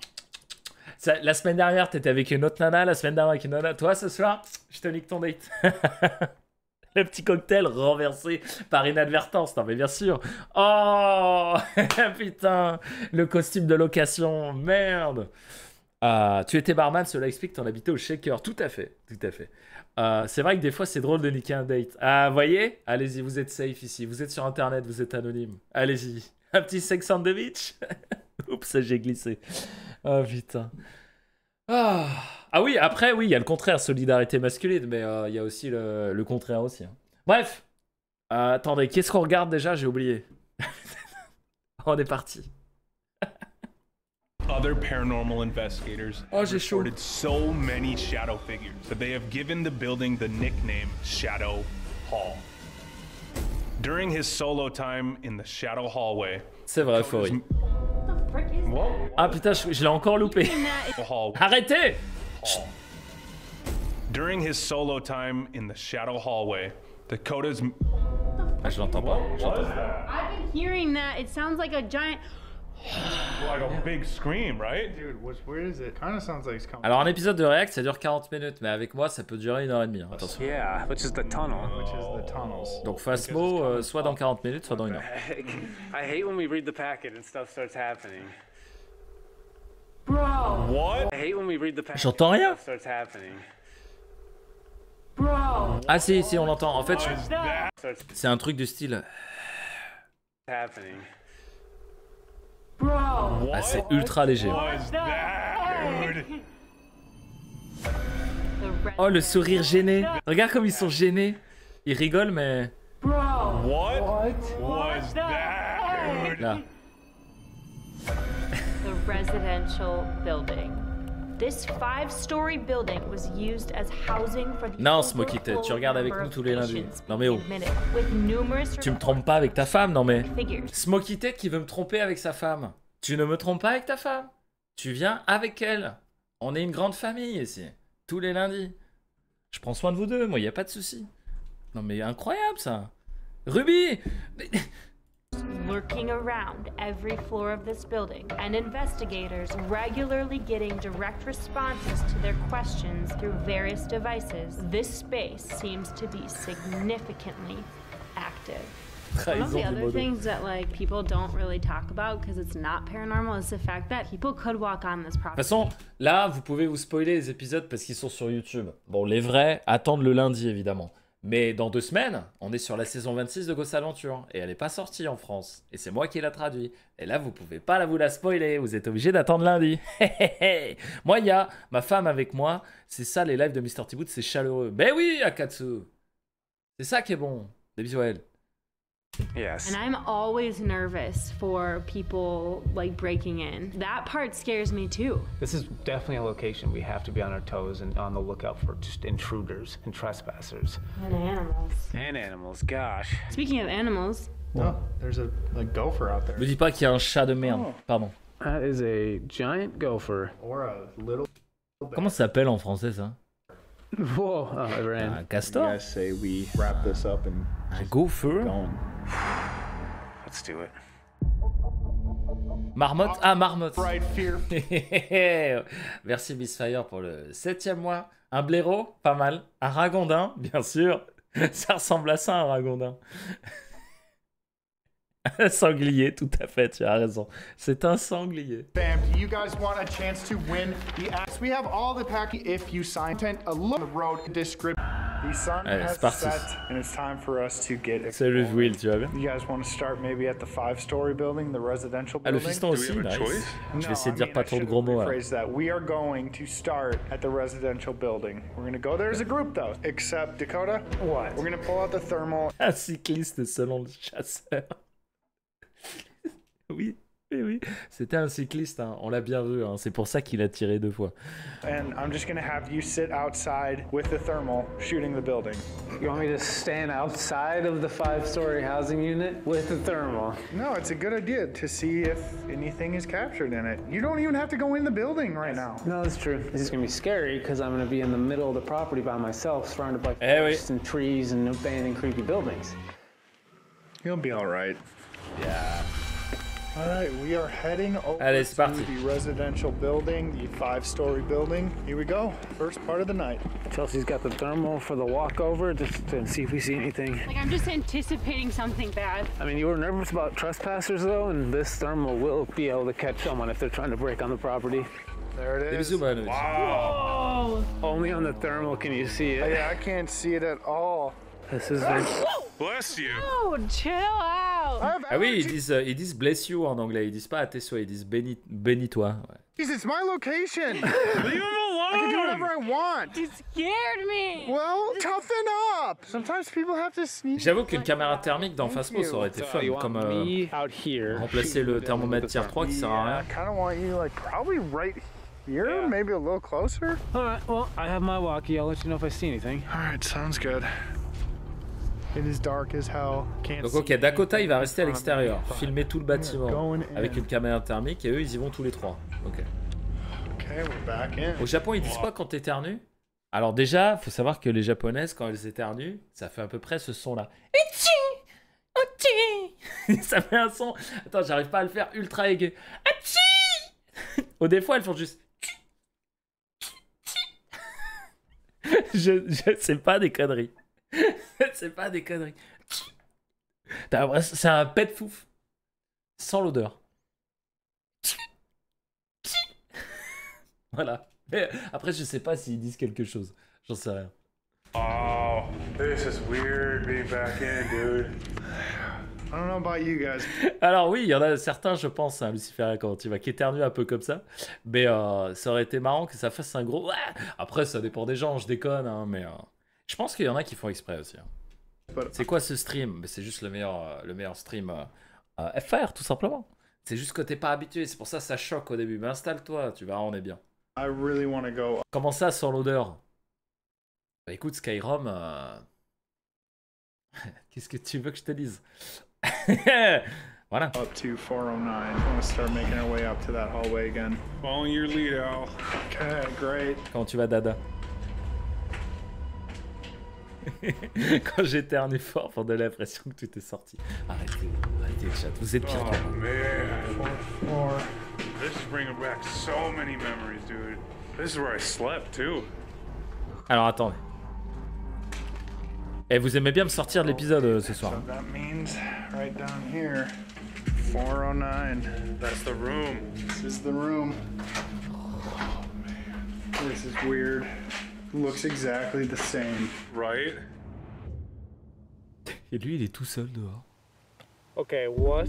La semaine dernière, t'étais avec une autre nana. La semaine dernière, avec une nana. Toi ce soir, je te nique ton date. Le petit cocktail renversé par inadvertance. Non mais bien sûr. Oh putain. Le costume de location. Merde. Tu étais barman, cela explique que t'en habitais au Shaker. Tout à fait. Tout à fait. C'est vrai que des fois c'est drôle de niquer un date. Ah, voyez? Allez-y, vous êtes safe ici. Vous êtes sur internet, vous êtes anonyme. Allez-y. Un petit sex on the beach. Oups, j'ai glissé. Oh putain. Ah oui, après, oui, il y a le contraire, solidarité masculine, mais il y a aussi le contraire aussi. Hein. Bref. Attendez, qu'est-ce qu'on regarde déjà? J'ai oublié. On est parti. Other paranormal investigators have reported so many shadow figures that they have given the building the nickname Shadow Hall. During his solo time in the Shadow Hallway, c'est vrai, Faury. Ah putain, je l'ai encore loupé. Arrêtez! During his solo time in the Shadow Hallway, Dakota's... Ah, je l'entends pas. I've been hearing that. It sounds like a giant... Like a big scream, right? Dude, where is it? Kind of sounds like it's coming. Alors un épisode de React, ça dure 40 minutes, mais avec moi, ça peut durer 1h30. Hein. Attention. Yeah, which is the tunnel. Which is the tunnels. Donc Phasmo, soit dans 40 minutes, soit dans 1h. I hate when we read the packet and stuff starts happening. Bro. What? I hate when we read the packet. J'entends rien. And stuff starts happening. Bro. Ah si, on l'entend. En fait, c'est un truc du style... Happening. Bro. Ah, c'est ultra léger. Oh, le sourire gêné. Regarde comme ils sont gênés. Ils rigolent, mais... What was that, dude? Là. The residential building. This 5-story building was used as housing for the Non, Smokite, tu regardes avec nous tous les lundis. Non mais oh. Tu me trompes pas avec ta femme, non mais... Smokite qui veut me tromper avec sa femme. Tu ne me trompes pas avec ta femme. Tu viens avec elle. On est une grande famille ici. Tous les lundis. Je prends soin de vous deux, moi, y a pas de souci. Non mais incroyable ça. Ruby! Lurking around every floor of this building, and investigators regularly getting direct responses to their questions through various devices. This space seems to be significantly active. One of the other things that like people don't really talk about because it's not paranormal is the fact that people could walk on this property. De toute façon, là, vous pouvez vous spoiler les épisodes parce qu'ils sont sur YouTube. Bon, les vrais attendent le lundi, évidemment. Mais dans 2 semaines, on est sur la saison 26 de Ghost Adventure. Et elle n'est pas sortie en France. Et c'est moi qui l'a traduit. Et là, vous pouvez pas vous la spoiler. Vous êtes obligé d'attendre lundi. Moi, il y a ma femme avec moi. C'est ça, les lives de Mr. T-Boot, c'est chaleureux. Ben oui, Akatsu. C'est ça qui est bon. Des bisous à elle. Yes. And I'm always nervous for people like breaking in. That part scares me too. This is definitely a location we have to be on our toes and on the lookout for just intruders and trespassers. And animals. And animals, gosh. Speaking of animals. No, there's a gopher out there. Me dis pas qu'il y a un chat de merde. Pardon. That is a giant gopher. Or a little... Comment ça s'appelle en français, ça? Whoa, oh, it ran. Un castor? You guys say we wrap this up and Un gopher? Let's do it. Marmotte? Ah, marmotte. Right fear. Merci Missfire pour le 7e mois. Un blaireau, pas mal. Un ragondin, bien sûr. Ça ressemble à ça, un ragondin. Un sanglier, tout à fait, tu as raison. C'est un sanglier. Bam, do you guys want a chance to win the axe? We have all the packing if you sign. A look on the road description. The sun Allez, has c'est parti. set and it's time for us to get Salut exploring. Will, tu vas bien? You guys want to start maybe at the 5-story building, the residential Ah, le building? fiston aussi, nice. Je vais essayer de dire pas trop de gros mots. Phrase that. We are going to start at the residential building. We're going to go there as a group though. Except Dakota, What? we're going to pull out the thermal. Un cycliste selon le chasseur. Oui, oui, oui. C'était un cycliste, hein. On l'a bien vu. Hein. C'est pour ça qu'il a tiré 2 fois. And I'm just going to have you sit outside with the thermal shooting the building. You want me to stand outside of the 5-story housing unit with the thermal? No, it's a good idea to see if anything is captured in it. You don't even have to go in the building right now. No, that's true. This is gonna be scary because I'm gonna be in the middle of the property by myself, surrounded by Eh oui. forests and trees and abandoned creepy buildings. You'll be all right. Yeah. All right, we are heading over Allez, c'est to parti. the residential building, the 5-story building. Here we go. First part of the night. Chelsea's got the thermal for the walkover just to see if we see anything. Like, I'm just anticipating something bad. I mean, you were nervous about trespassers though, and this thermal will be able to catch someone if they're trying to break on the property. There it Des is. bisous, Manu. Oh, Only on the thermal can you see it. Yeah, I can't see it at all. This is Bless you. oh, chill out. I have Ah oui, allergies. ils disent bless you en anglais. Ils disent pas à tes souhaits, ils disent bénis-toi. Ouais. It's my location. Leave him I can do alone. whatever I want. You scared me. Well, toughen up. Sometimes people have to sneak. J'avoue qu'une caméra thermique dans Phasmo, ça aurait été fun. you want Comme me out here remplacer shooting le the building thermomètre with the tier thermal. 3 qui sert à Yeah, I rien. kind of want you like probably right here, maybe a little closer. All right, well, I have my walkie. I'll let you know if I see anything. All right, sounds good. It is dark as hell. Can't Donc see ok, Dakota il va anything rester à in front of l'extérieur, me, but filmer tout le we are bâtiment going in. avec une caméra thermique et eux ils y vont tous les 3. Ok. Okay, we're back in. Au Japon ils disent quoi quand t'éternues? Alors déjà, faut savoir que les japonaises quand elles éternuent, ça fait à peu près ce son là. Ça fait un son. Attends, j'arrive pas à le faire ultra aigu. Au des fois elles font juste. Je sais pas des conneries. C'est pas des conneries. C'est un pet fouf. Sans l'odeur. Voilà. Mais après, je sais pas s'ils disent quelque chose. J'en sais rien. Oh, this is weird being back in, dude. I don't know about you guys. Alors oui, il y en a certains, je pense, hein, Lucifer, quand tu vas qui éternue un peu comme ça. Mais ça aurait été marrant que ça fasse un gros... Ouais. Après, ça dépend des gens, je déconne. Hein, mais je pense qu'il y en a qui font exprès aussi. Hein. C'est quoi ce stream? C'est juste le meilleur stream FR, tout simplement. C'est juste que t'es pas habitué, c'est pour ça que ça choque au début. Mais installe-toi, tu verras, on est bien. I really want to go Comment ça, sans l'odeur? Bah écoute, Skyrim... Qu'est-ce que tu veux que je te dise? Voilà. up to 409. I want to start making our way up to that hallway again. Following your lead, Al. Okay, great. Comment tu vas, Dada? Quand j'éternue fort pour donner l'impression que tout est sorti. Arrêtez le chat, vous êtes pire Oh, que moi. man. Four. This is bringing back so many memories, dude. This is where I slept, too. Alors attendez. Et vous aimez bien me sortir de l'épisode ce soir. So that means right down here, 409. That's the room. This is the room. Oh man, this is weird. Looks exactly the same. Right? Et lui, il est tout seul dehors. Okay, what?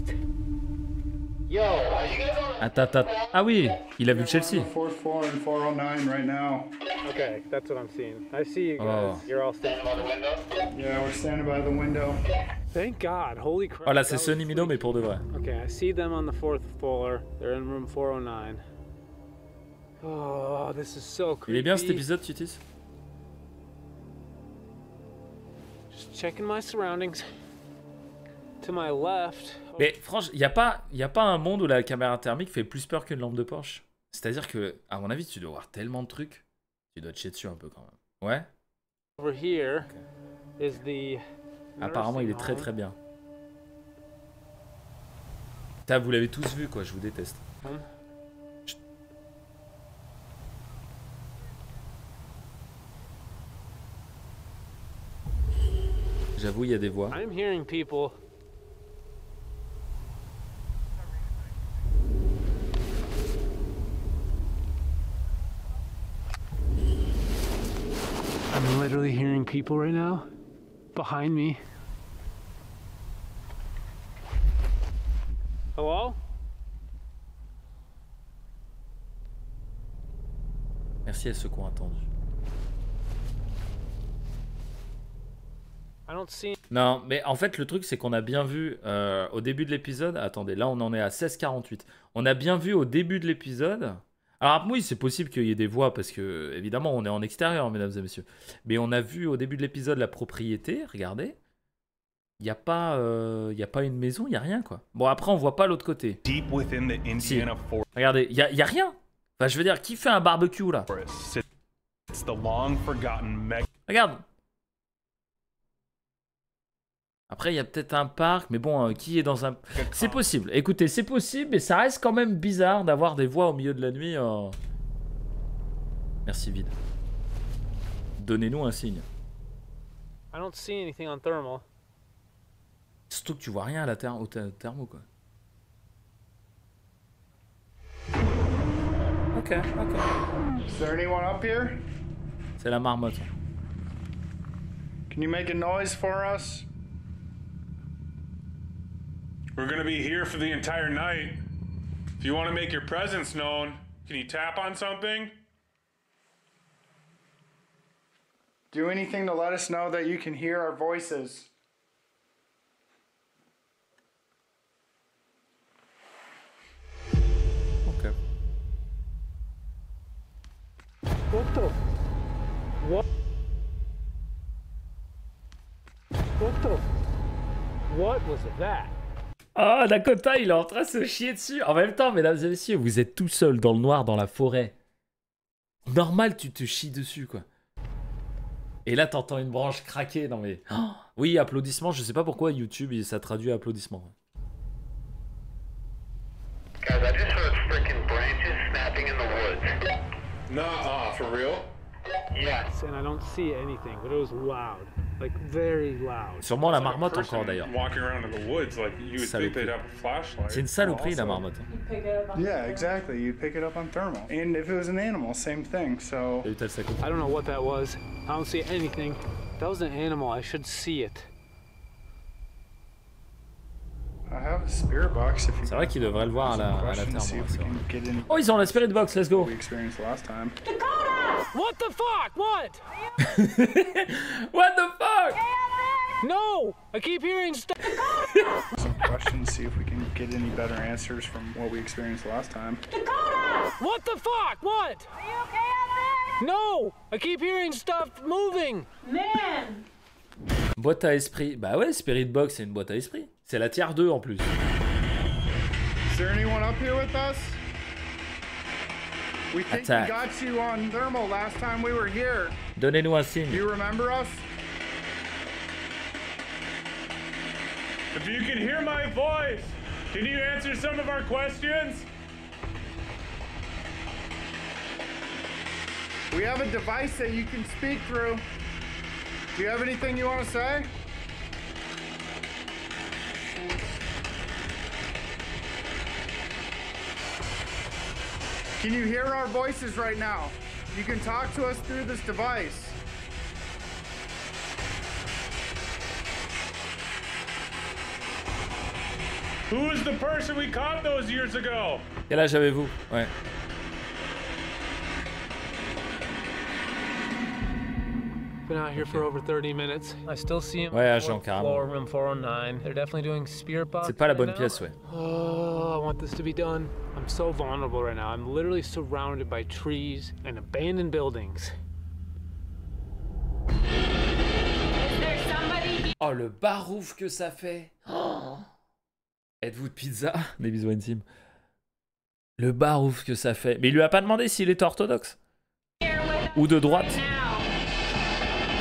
Attends. Ah oui, il a vu Chelsea. Fourth floor and 409 right now. Okay, that's what I'm seeing. I see you guys. Oh. You're all standing by the window. Yeah, we're standing by the window. Thank God. Holy crap. Voilà, that c'est was Sonny Mino, mais freaky. pour de vrai. Okay, I see them on the 4th floor. They're in room 409. Oh, this is so creepy. Il est bien cet épisode, Tutis? Just checking my surroundings. To my left. Mais franchement, il y a pas un monde où la caméra thermique fait plus peur qu'une lampe de poche. C'est-à-dire que, à mon avis, tu dois voir tellement de trucs. Tu dois te chier dessus un peu quand même. Ouais? Over here is the. Apparemment, il est nursing très home. très bien. Putain, vous l'avez tous vu, quoi. Je vous déteste. Chut. J'avoue, il y a des voix. I'm hearing people. Ah, I'm literally hearing people right now behind me. Hello? Merci à ceux qui ont attendu. I don't see. Non, mais en fait, le truc, c'est qu'on a bien vu au début de l'épisode. Attendez, là, on en est à 16h48. On a bien vu au début de l'épisode. Alors, oui, c'est possible qu'il y ait des voix parce que, évidemment, on est en extérieur, mesdames et messieurs. Mais on a vu au début de l'épisode la propriété. Regardez. Il n'y a pas une maison, il n'y a rien, quoi. Bon, après, on voit pas l'autre côté. Deep within the Indiana Regardez, il y a rien. Enfin, je veux dire, qui fait un barbecue, là? forest sits the long forgotten mega Regarde. Après, il y a peut-être un parc, mais bon, qui est dans un... C'est possible. Écoutez, c'est possible, mais ça reste quand même bizarre d'avoir des voix au milieu de la nuit. Merci, Vide. Donnez-nous un signe. I don't see anything on thermal. Surtout que tu vois rien à la au thermo, quoi. Ok. Is there anyone up here? C'est la marmotte. Can you make a noise for us? We're gonna be here for the entire night. If you want to make your presence known, can you tap on something? Do anything to let us know that you can hear our voices. Ok. What the? What? What the? What was that? Ah, Dakota, il est en train de se chier dessus. En même temps, mesdames et messieurs, vous êtes tout seul dans le noir, dans la forêt. Normal, tu te chies dessus, quoi. Et là, t'entends une branche craquer. Non, mais... Oh, oui, applaudissements. Je sais pas pourquoi YouTube, ça traduit applaudissements. Guys, I just heard freaking branches snapping in the woods. Nuh-uh, for real? Yes. And I don't see anything, but it was loud. Like, very loud. Sûrement la marmotte encore, d'ailleurs. Walking around in the woods, like you would think they'd have a flashlight. C'est une saloperie, la marmotte. Yeah, exactly. You'd pick it up on thermal. And if it was an animal, same thing. So I don't know what that was. I don't see anything. If that was an animal, I should see it. I have a spirit box if you. C'est vrai qu'il devrait le voir à la Questions, see thermo. if we can get any Oh, ils ont la spirit box, let's go. we experienced last time. What the fuck? What? What the fuck? No! I keep hearing stuff. Some questions, see if we can get any better answers from what we experienced last time. What the fuck? What? Are you okay out there? No! I keep hearing stuff moving. Man! Boîte à esprit. Bah ouais, Spirit Box, c'est une boîte à esprit. C'est la tier 2 en plus. Is there anyone up here with us? We think Attack. we got you on thermal last time we were here. Donnez-nous un Do signe. you remember us? If you can hear my voice, can you answer some of our questions? We have a device that you can speak through. Do you have anything you want to say? Can you hear our voices right now? You can talk to us through this device. Who is the person we caught those years ago? Quel âge avez-vous? Ouais. Been out here for over 30 minutes. I still see him. Ouais, agent, carrément. Floor, room 409. They're definitely doing spirit box. C'est pas la bonne right now. pièce, ouais. Oh, I want this to be done. I'm so vulnerable right now. I'm literally surrounded by trees and abandoned buildings. Is there somebody here? Oh, le barouf que ça fait. Oh. Êtes-vous de pizza? Des bisous intimes. Le barouf que ça fait. Mais il lui a pas demandé s'il était orthodoxe. Ou de droite.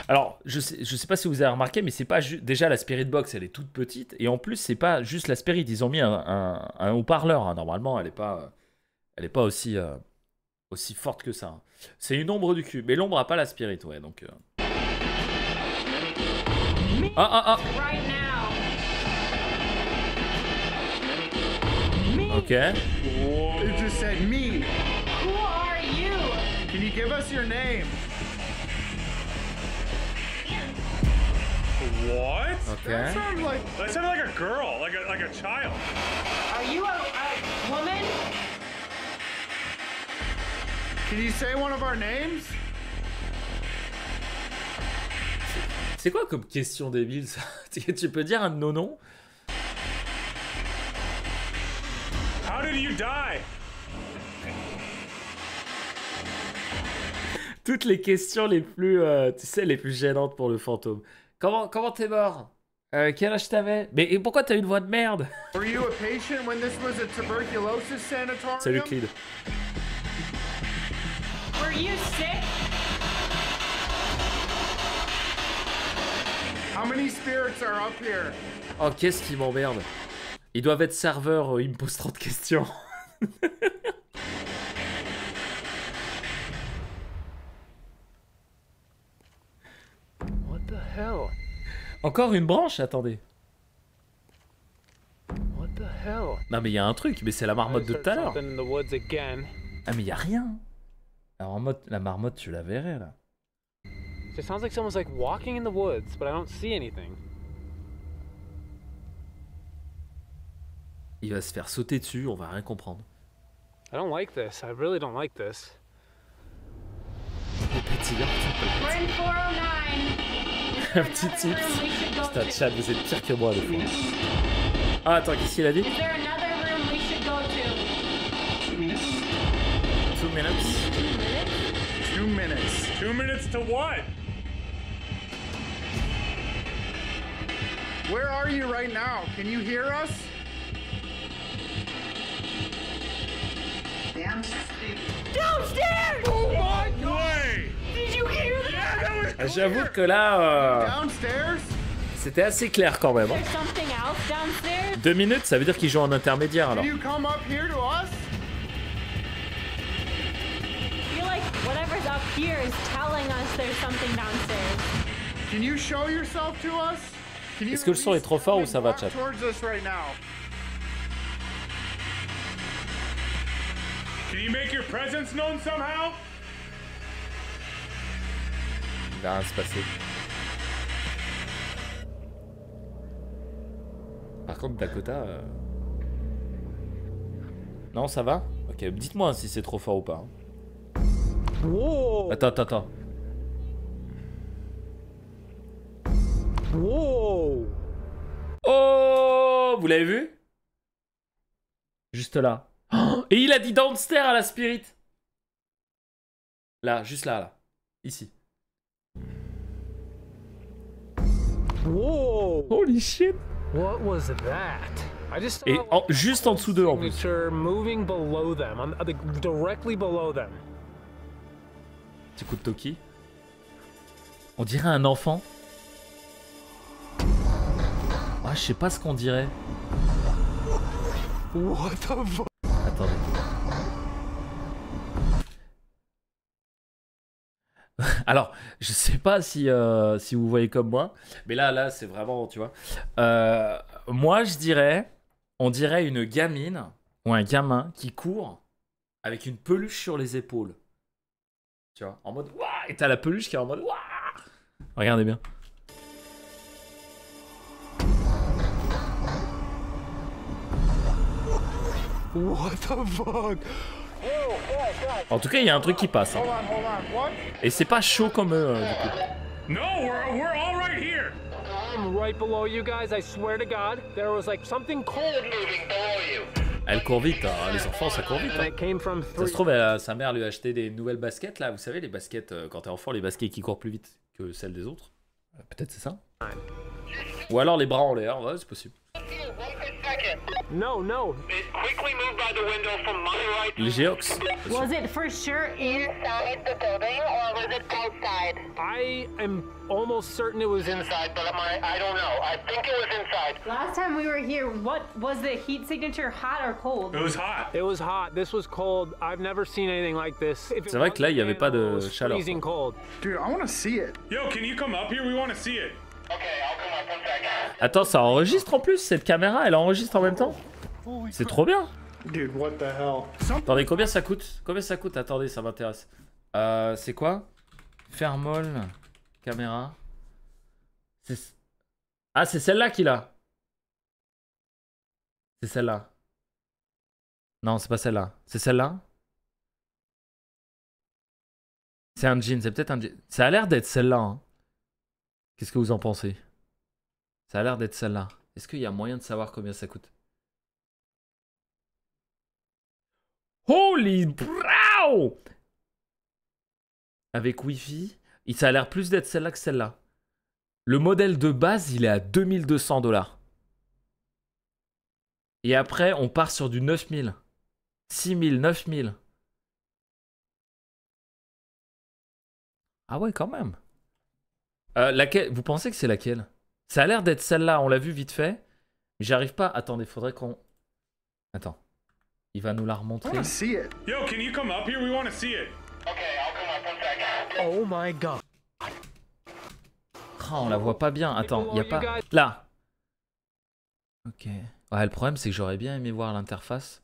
Alors, je sais pas si vous avez remarqué, mais c'est pas déjà la Spirit Box, elle est toute petite, et en plus c'est pas juste la Spirit, ils ont mis un haut-parleur. Hein. Normalement, elle est pas aussi forte que ça. Hein. C'est une ombre du cul, mais l'ombre a pas la Spirit, ouais. Donc. Ah. Right now. Ok. It just said me. Who are you? Can you give us your name? What? Ok. That sounds like. That sounded like a girl, like a child. Are you a woman? Can you say one of our names? C'est quoi comme question débile ça? Tu peux dire un de nos noms? How did you die? Toutes les questions les plus, tu sais, les plus gênantes pour le fantôme. Comment t'es mort? Quel âge t'avais? Mais et pourquoi t'as une voix de merde? Were you a patient when this was a tuberculosis sanatorium? Salut Clyde. Were you sick? How many spirits are up here? Oh, qu'est-ce qui m'emmerde. Ils doivent être serveurs, ils me posent trop de questions. What the hell? Encore une branche? Attendez. What the hell? Non mais il y a un truc, mais c'est la marmotte de tout à l'heure. Something in the woods again. Ah mais il y a rien. La marmotte, tu la verrais là. It sounds like someone's like walking in the woods, but I don't see anything. Il va se faire sauter dessus, on va rien comprendre. I don't like this. I really don't like this. We're in 409. Un petit tips. Putain, chat, vous êtes pire que moi des fois. Ah attends, qu'est-ce qu'il a dit? Is there another room we should go to? 2 minutes. 2 minutes. 2 minutes to what? Where are you right now? Can you hear us? Downstairs! Oh my God! Way! Did you hear that? J'avoue que là, Downstairs? c'était assez clair quand même. Hein. There's something else downstairs? 2 minutes, ça veut dire qu'ils jouent en intermédiaire alors. Can you come up here to us? I feel like whatever's up here is telling us there's something downstairs. Can you show yourself to us? Can you Est-ce que le son est trop fort ou ça va, walk chat? towards us right now? Can you make your presence known somehow? Il va rien se passer. Par contre, Dakota... Non, ça va? Ok, dites-moi si c'est trop fort ou pas. Hein. Whoa! Attends. Whoa! Oh! Vous l'avez vu? Juste là. Oh, et il a dit downstairs à la spirit. Là, juste là. Ici. Whoa! Holy shit! What was that? I just Et saw juste en dessous d'eux en plus. signature moving below them, directly below them. Petit coup de Toki. On dirait un enfant. Ah, je sais pas ce qu'on dirait. What the fuck? Attendez. Alors, je sais pas si vous voyez comme moi, mais là, c'est vraiment, tu vois. Moi, je dirais, on dirait une gamine ou un gamin qui court avec une peluche sur les épaules. Tu vois, en mode ouah, et t'as la peluche qui est en mode ouah. Regardez bien. What the fuck? En tout cas, il y a un truc qui passe. Hein. Hold on. What? Et c'est pas chaud comme eux, du coup. No, we're all right here. I'm right below you guys. I swear to God, there was like something cold. Moving below you. Elle court vite, hein. Les enfants, ça court vite. And Hein. it came from Ça se trouve, sa mère lui a acheté des nouvelles baskets, là. Vous savez, les baskets, quand t'es enfant, les baskets qui courent plus vite que celles des autres. Peut-être c'est ça. Ou alors les bras en l'air, ouais, c'est possible. Here, right this second. No. It quickly moved by the window from my right. Les Geox. Was it for sure in? Inside the building or was it outside? I am almost certain it was in. Inside, but I don't know. I think it was inside. Last time we were here, what was the heat signature, hot or cold? It was hot. It was hot. This was cold. I've never seen anything like this. If it C'est vrai que là, il y avait wasn't pas de animal, it was chaleur, freezing cold. Dude, I want to see it. Yo, can you come up here? We want to see it. Okay, I'll come up 1 second. Attends, ça enregistre en plus, cette caméra, elle enregistre en même temps. C'est trop bien. Dude, what the hell? Attendez, combien ça coûte? Combien ça coûte? Attendez, ça m'intéresse. C'est quoi? Thermal caméra. Ah, c'est celle-là qu'il a. C'est celle-là. Non, c'est pas celle-là. C'est celle-là. C'est un jean, c'est peut-être un jean. Ça a l'air d'être celle-là. Hein. Qu'est-ce que vous en pensez? Ça a l'air d'être celle-là. Est-ce qu'il y a moyen de savoir combien ça coûte? Holy brow! Avec Wi-Fi, ça a l'air plus d'être celle-là que celle-là. Le modèle de base, il est à 2200 $. Et après, on part sur du 9000. 6000, 9000. Ah ouais, quand même. Laquelle, vous pensez que c'est laquelle? Ça a l'air d'être celle-là, on l'a vu vite fait. Mais j'arrive pas. Attendez, faudrait qu'on... Attends. Il va nous la remontrer. I wanna see it. Yo, can you come up here? We want to see it. Okay, I'll come up one second. Oh my god. Ah, on la voit pas bien. Attends, il y a pas... Là. Ok. Ouais, le problème, c'est que j'aurais bien aimé voir l'interface.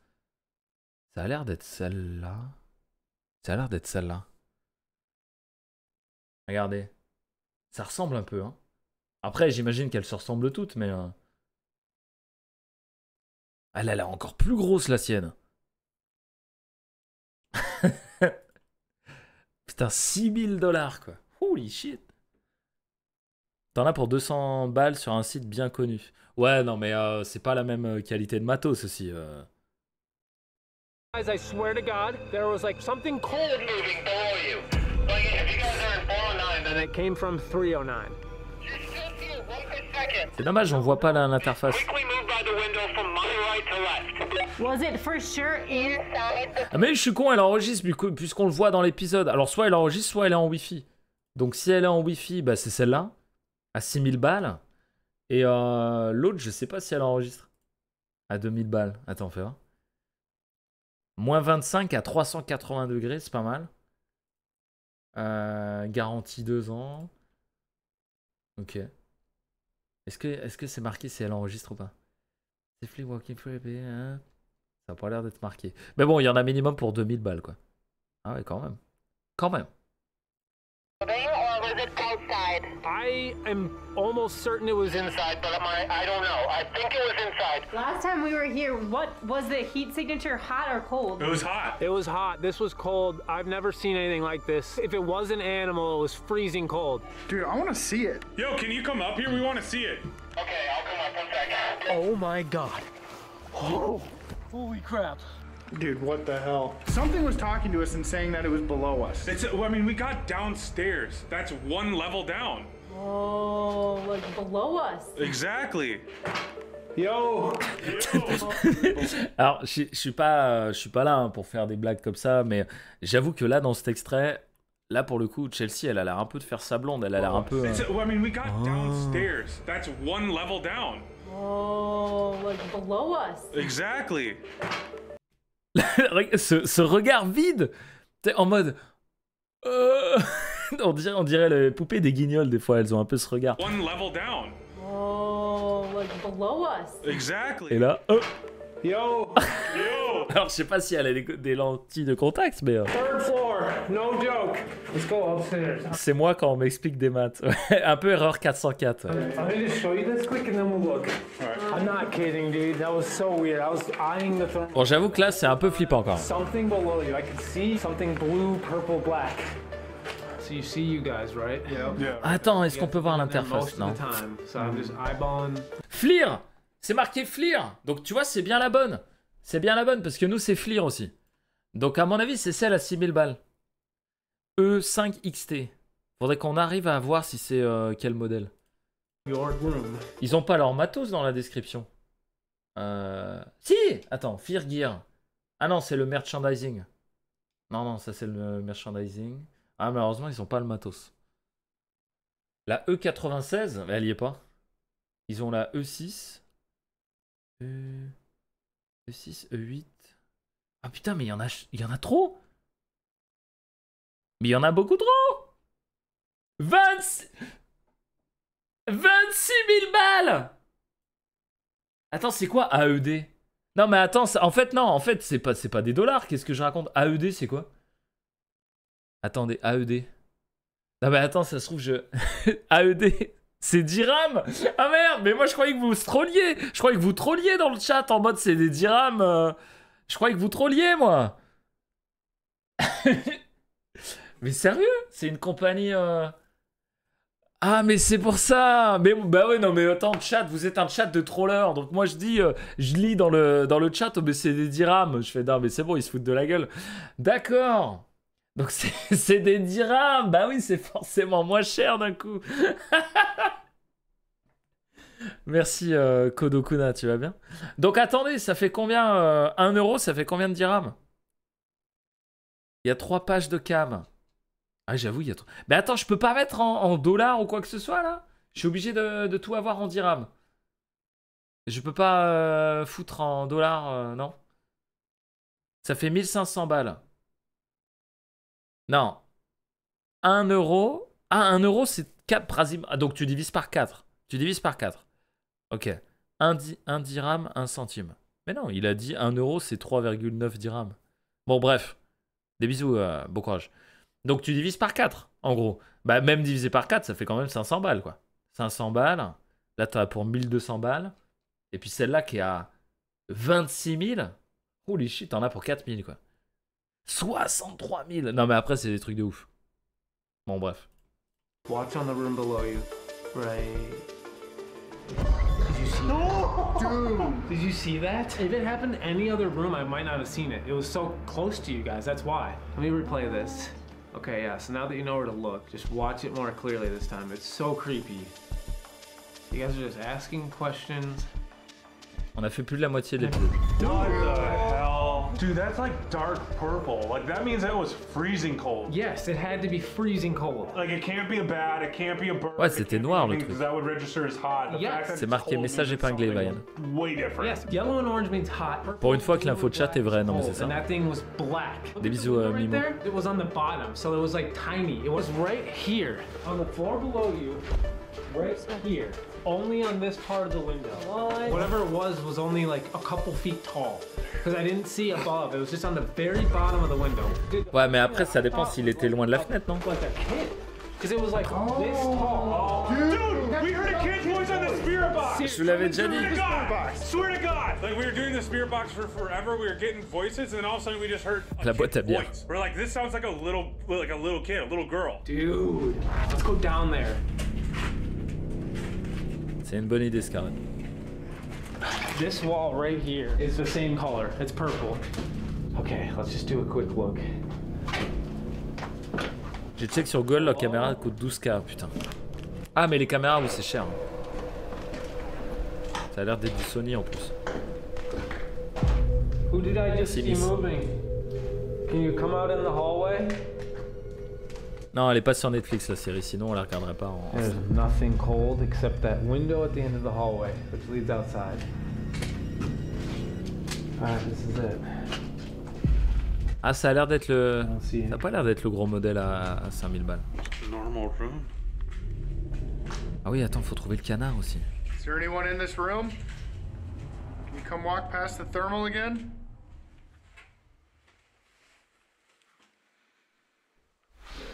Ça a l'air d'être celle-là. Ça a l'air d'être celle-là. Regardez. Ça ressemble un peu, hein. Après, j'imagine qu'elles se ressemblent toutes, mais... Elle a l'air encore plus grosse, la sienne. Putain, 6000 $, quoi. Holy shit. T'en as pour 200 balles sur un site bien connu. Ouais, non, mais c'est pas la même qualité de matos aussi. Guys, I swear to God, there was like something cold Moving below you. Like, if you guys are in 409, and it came from 309. just sit here one quick second. C'est dommage, on voit pas l'interface. Quickly move by the window from my right to left. Was it for sure in? Ah mais je suis con, elle enregistre puisqu'on le voit dans l'épisode. Alors soit elle enregistre, soit elle est en Wi-Fi. Donc si elle est en Wi-Fi, bah c'est celle-là, à 6000 balles. Et l'autre, je sais pas si elle enregistre. À 2000 balles. Attends, fais voir. Moins 25 à 380 degrés, c'est pas mal. Garantie 2 ans. Ok. Est-ce que c'est marqué si elle enregistre ou pas? Safely walking through hein? Ça a pas l'air d'être marqué. Mais bon, il y en a minimum pour 2000 balles, quoi. Ah ouais, quand même. Quand même. Building, or was it outside? I am almost certain it was in. Inside, but I don't know. I think it was inside. Last time we were here, what was the heat signature, hot or cold? It was hot. It was hot. This was cold. I've never seen anything like this. If it was an animal, it was freezing cold. Dude, I wanna see it. Yo, can you come up here? We want to see it. Okay, I'll come up one second. Oh my god. Holy crap. Dude, what the hell? Something was talking to us and saying that it was below us. I mean, we got downstairs. That's one level down. Oh, like below us. Exactly. Yo! Alors, je suis pas là hein, pour faire des blagues comme ça, mais j'avoue que là, dans cet extrait, là, pour le coup, Chelsea, elle a l'air un peu de faire sa blonde. Elle a l'air un peu... I mean, we got downstairs. That's one level down. Oh, like below us. Exactly. ce regard vide, t'es en mode... on dirait les poupées des Guignols, des fois, elles ont un peu ce regard. One level down. Oh, like below us. Exactly. Et là... Yo! Yo. Alors, je sais pas si elle a des lentilles de contact, mais... Third floor, no joke. Let's go upstairs. C'est moi quand on m'explique des maths. Un peu erreur 404. I'm gonna just show you this quick and then we'll look. I'm not kidding, dude. That was so weird. I was eyeing the thermal. Bon, j'avoue que là, c'est un peu flippant quand même. Something below you. I could see something blue, purple, black. So you see you guys, right? Yeah. Attends, est-ce qu'on peut voir And then l'interface? most Non. of the time, so I'm just eyeballing. FLIR! C'est marqué FLIR! Donc tu vois, c'est bien la bonne. C'est bien la bonne parce que nous, c'est FLIR aussi. Donc à mon avis, c'est celle à 6000 balles. E5XT. Faudrait qu'on arrive à voir si c'est quel modèle. Your room. Ils ont pas leur matos dans la description. Si! Attends, Fear Gear. Ah non, c'est le merchandising. Non, ça c'est le merchandising. Ah, malheureusement, ils ont pas le matos. La E96, elle y est pas. Ils ont la E6. E6, E8. Ah putain, mais il y en a trop! Mais il y en a beaucoup trop! 26 000 balles! Attends, c'est quoi AED? Non, mais attends, en fait, c'est pas des dollars. Qu'est-ce que je raconte? AED, c'est quoi? Attendez, AED. Non, mais attends, ça se trouve, AED, C'est dirhams. Ah merde, mais moi je croyais que vous trolliez. Je croyais que vous trolliez dans le chat en mode c'est des dirhams. Je croyais que vous trolliez, moi. Mais sérieux? C'est une compagnie... Ah, mais c'est pour ça. Mais bah ouais, non, mais attends, chat, vous êtes un chat de trollers. Donc moi je dis, je lis dans le chat, oh, mais c'est des dirhams. Je fais, non, mais c'est bon, ils se foutent de la gueule. D'accord. Donc c'est des dirhams. Bah oui, c'est forcément moins cher d'un coup. Merci Kodokuna, tu vas bien? Donc attendez, ça fait combien 1 euro, ça fait combien de dirhams? Il y a 3 pages de cam. Ah j'avoue, il y a trop... Mais attends, je peux pas mettre en dollars ou quoi que ce soit là? Je suis obligé de tout avoir en dirhams. Je peux pas foutre en dollars, non? Ça fait 1500 balles. Non. 1 euro. Ah, 1 euro c'est 4 prasim. Ah, donc tu divises par 4. Tu divises par 4. Ok. 1 dirham, 1 centime. Mais non, il a dit 1 euro, c'est 3,9 dirhams. Bon, bref. Des bisous, bon courage. Donc tu divises par 4, en gros. Bah, même divisé par 4, ça fait quand même 500 balles, quoi. 500 balles. Là, t'as pour 1200 balles. Et puis celle-là qui est à 26 000. Holy shit, t'en as pour 4 000, quoi. 63 000. Non, mais après, c'est des trucs de ouf. Bon, bref. Watch on the room below you. Right. Did you see that? If it happened in any other room, I might not have seen it. It was so close to you guys, that's why. Let me replay this. Okay, yeah, so now that you know where to look, just watch it more clearly this time. It's so creepy. You guys are just asking questions. On a fait plus de la moitié de l'épisode. What the hell? Dude, that's like dark purple. Like, that means that was freezing cold. Yes, it had to be freezing cold. Like, it can't be a bat, it can't be a bird. Ouais, c'était noir le truc. Because that would register as hot. C'est marqué message épinglé, Vayan. Way different. Yes, yellow and orange means hot. Pour une fois que l'info de chat est vraie, non mais c'est ça. And that thing was black. Des bisous à Mimo. It was on the bottom, so it was like tiny. It was right here, on the floor below you, right here. Only on this part of the window. What? Whatever it was only like a couple feet tall. Because I didn't see above. It was just on the very bottom of the window. Ouais, mais après, ça dépend s'il était loin de la fenêtre, non? Like a kid. Because it was like this tall. Dude, we heard a kid's voice on the spirit box. Je vous l'avais déjà dit. Swear to God. Like, we were doing the spirit box for forever. We were getting voices, and then all of a sudden we just heard a La boîte à bière. voice. We're like, this sounds like a little kid, a little girl. Dude, let's go down there. C'est une bonne idée, Scarlett. This wall right here is the same color. It's purple. Okay, let's just do a quick look. J'ai check sur Google, la caméra coûte 12K, putain. Ah, mais les caméras, oui, c'est cher. Ça a l'air d'être du Sony en plus. Who did I just see moving? Can you come out in the hallway? Non, elle est pas sur Netflix la série, sinon on la regarderait pas en... There's nothing cold except that window at the end of the hallway, which leads outside. Alright, this is it. Ah, ça a l'air d'être le... Ça a pas l'air d'être le gros modèle à 5000 balles. Normal room. Ah oui, attends, faut trouver le canard aussi. Is there anyone in this room? Can you come walk past the thermal again?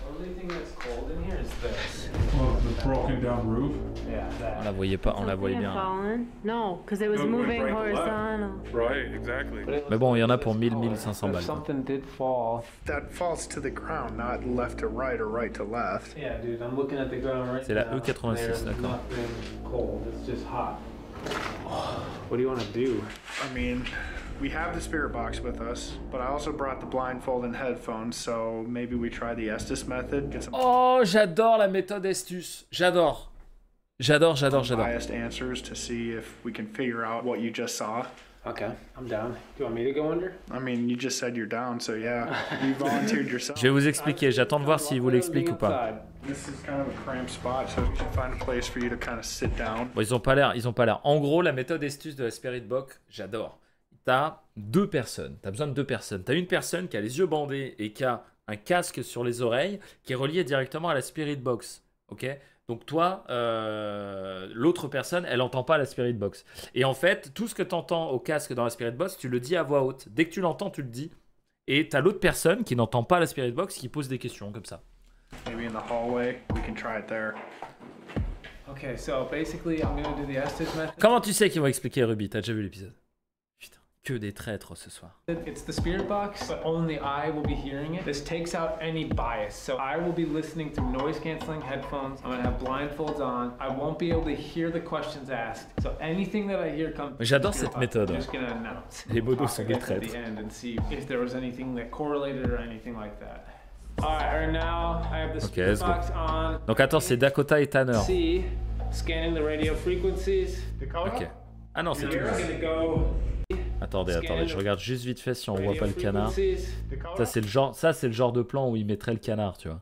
The only thing that's cold in here is this. Oh, the broken down roof. Yeah, that. On la voyait pas, on la voyait bien. No, because it was moving horizontal. Right, exactly. Mais bon, il y en a pour 1000-1500 balles. Something did fall. That falls to the ground, not left to right or right to left. Yeah, dude, I'm looking at the ground right C'est la now. E86, There's d'accord. nothing cold. It's just hot. What do you want to do? I mean, we have the spirit box with us, but I also brought the blindfold and headphones, so maybe we try the Estes method. Get some Oh, j'adore la méthode Estus. J'adore. J'adore. biased answers to see if we can figure out what you just saw. Okay, I'm down. Do you want me to go under? I mean, you just said you're down, so yeah, you volunteered yourself. Je vais vous expliquer, j'attends de voir s'il vous l'explique ou pas. This is kind of a cramped spot, so we should find a place for you to kind of sit down. Bon, ils ont pas l'air. En gros, la méthode Estus de la Spirit Box, j'adore. T'as 2 personnes, t'as besoin de 2 personnes. T'as une personne qui a les yeux bandés et qui a un casque sur les oreilles qui est relié directement à la Spirit Box, ok? Donc toi, l'autre personne, elle n'entend pas la Spirit Box. Et en fait, tout ce que tu entends au casque dans la Spirit Box, tu le dis à voix haute. Dès que tu l'entends, tu le dis. Et tu as l'autre personne qui n'entend pas la Spirit Box qui pose des questions comme ça. Maybe in the hallway, we can try it there. Okay, so basically, I'm gonna do the Estes method. Comment tu sais qu'ils vont expliquer Ruby? T'as déjà vu l'épisode? Putain, que des traîtres ce soir. It's the spirit box, but only I will be hearing it. This takes out any bias. So I will be listening through noise canceling headphones. I'm gonna have blindfolds on. I won't be able to hear the questions asked. So anything that I hear comes. J'adore cette méthode. I'm just gonna announce. Les modos sont des At traîtres. the end and see if there was anything that correlated or anything like that. Alright, right now I have the Ok, spirit let's go. box on. Donc attends, c'est Dakota et Tanner. C, scanning the radio frequencies. Dakota? Ok. Ah non, c'est tout. We're gonna go. Attendez, je regarde juste vite fait si on voit radio pas le canard. frequencies. Dakota? Ça c'est le genre de plan où il mettrait le canard, tu vois.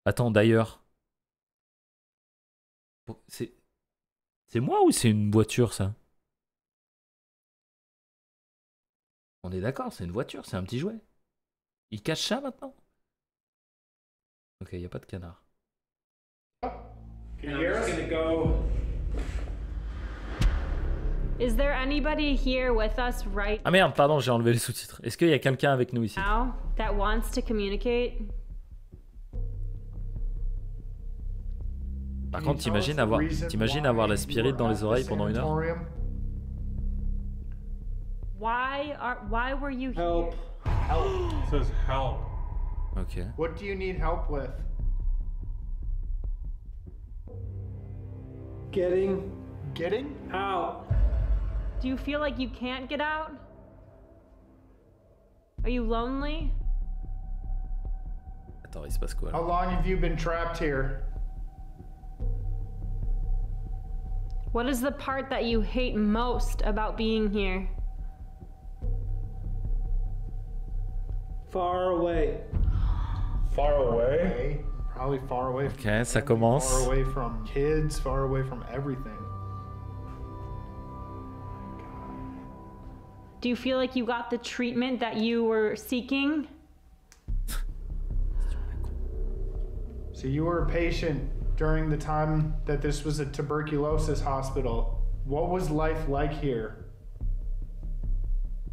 Attends, d'ailleurs. C'est moi ou c'est une voiture, ça? On est d'accord, c'est une voiture, c'est un petit jouet. Il cache ça maintenant? Ok, il n'y a pas de canard. And I'm just gonna go. Is there anybody here with us right Ah merde, pardon, j'ai enlevé les sous-titres. Est-ce qu'il y a quelqu'un avec nous ici? now that wants to communicate? Par contre, t'imagines avoir la spirit dans les oreilles pendant 1 heure? Why were you here? Help. It says help. Ok. What do you need help with? Getting Getting? out. Do you feel like you can't get out? Are you lonely? Attends, il se passe quoi là? How long have you been trapped here? What is the part that you hate most about being here? Far away. Far away? Okay. Probably far away from Ok, ça family, commence. Far away from kids, far away from everything. Do you feel like you got the treatment that you were seeking? So you were a patient during the time that this was a tuberculosis hospital. What was life like here?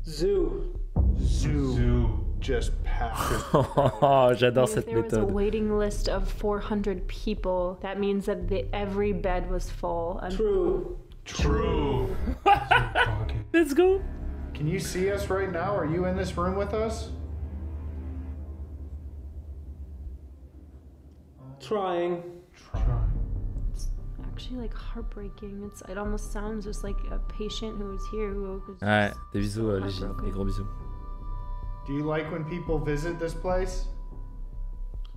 Zoo. Zoo. Just packed. J'adore If cette there was a méthode. waiting list of 400 people, that means that every bed was full. True. True. Let's go. Can you see us right now? Are you in this room with us? Trying. Actually, like heartbreaking. It almost sounds just like a patient who was here who was Ouais, just des bisous, so Légie. heartbroken. Des gros bisous. Do you like when people visit this place?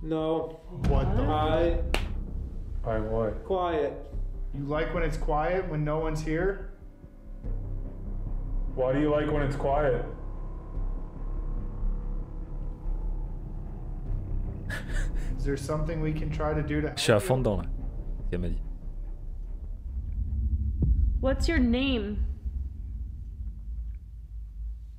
No. What the? By what? Quiet. You like when it's quiet when no one's here? Why do you like when it's quiet? Is there something we can try to do to Je suis à help fond you? dedans là. Ce qu'elle m'a dit. What's your name?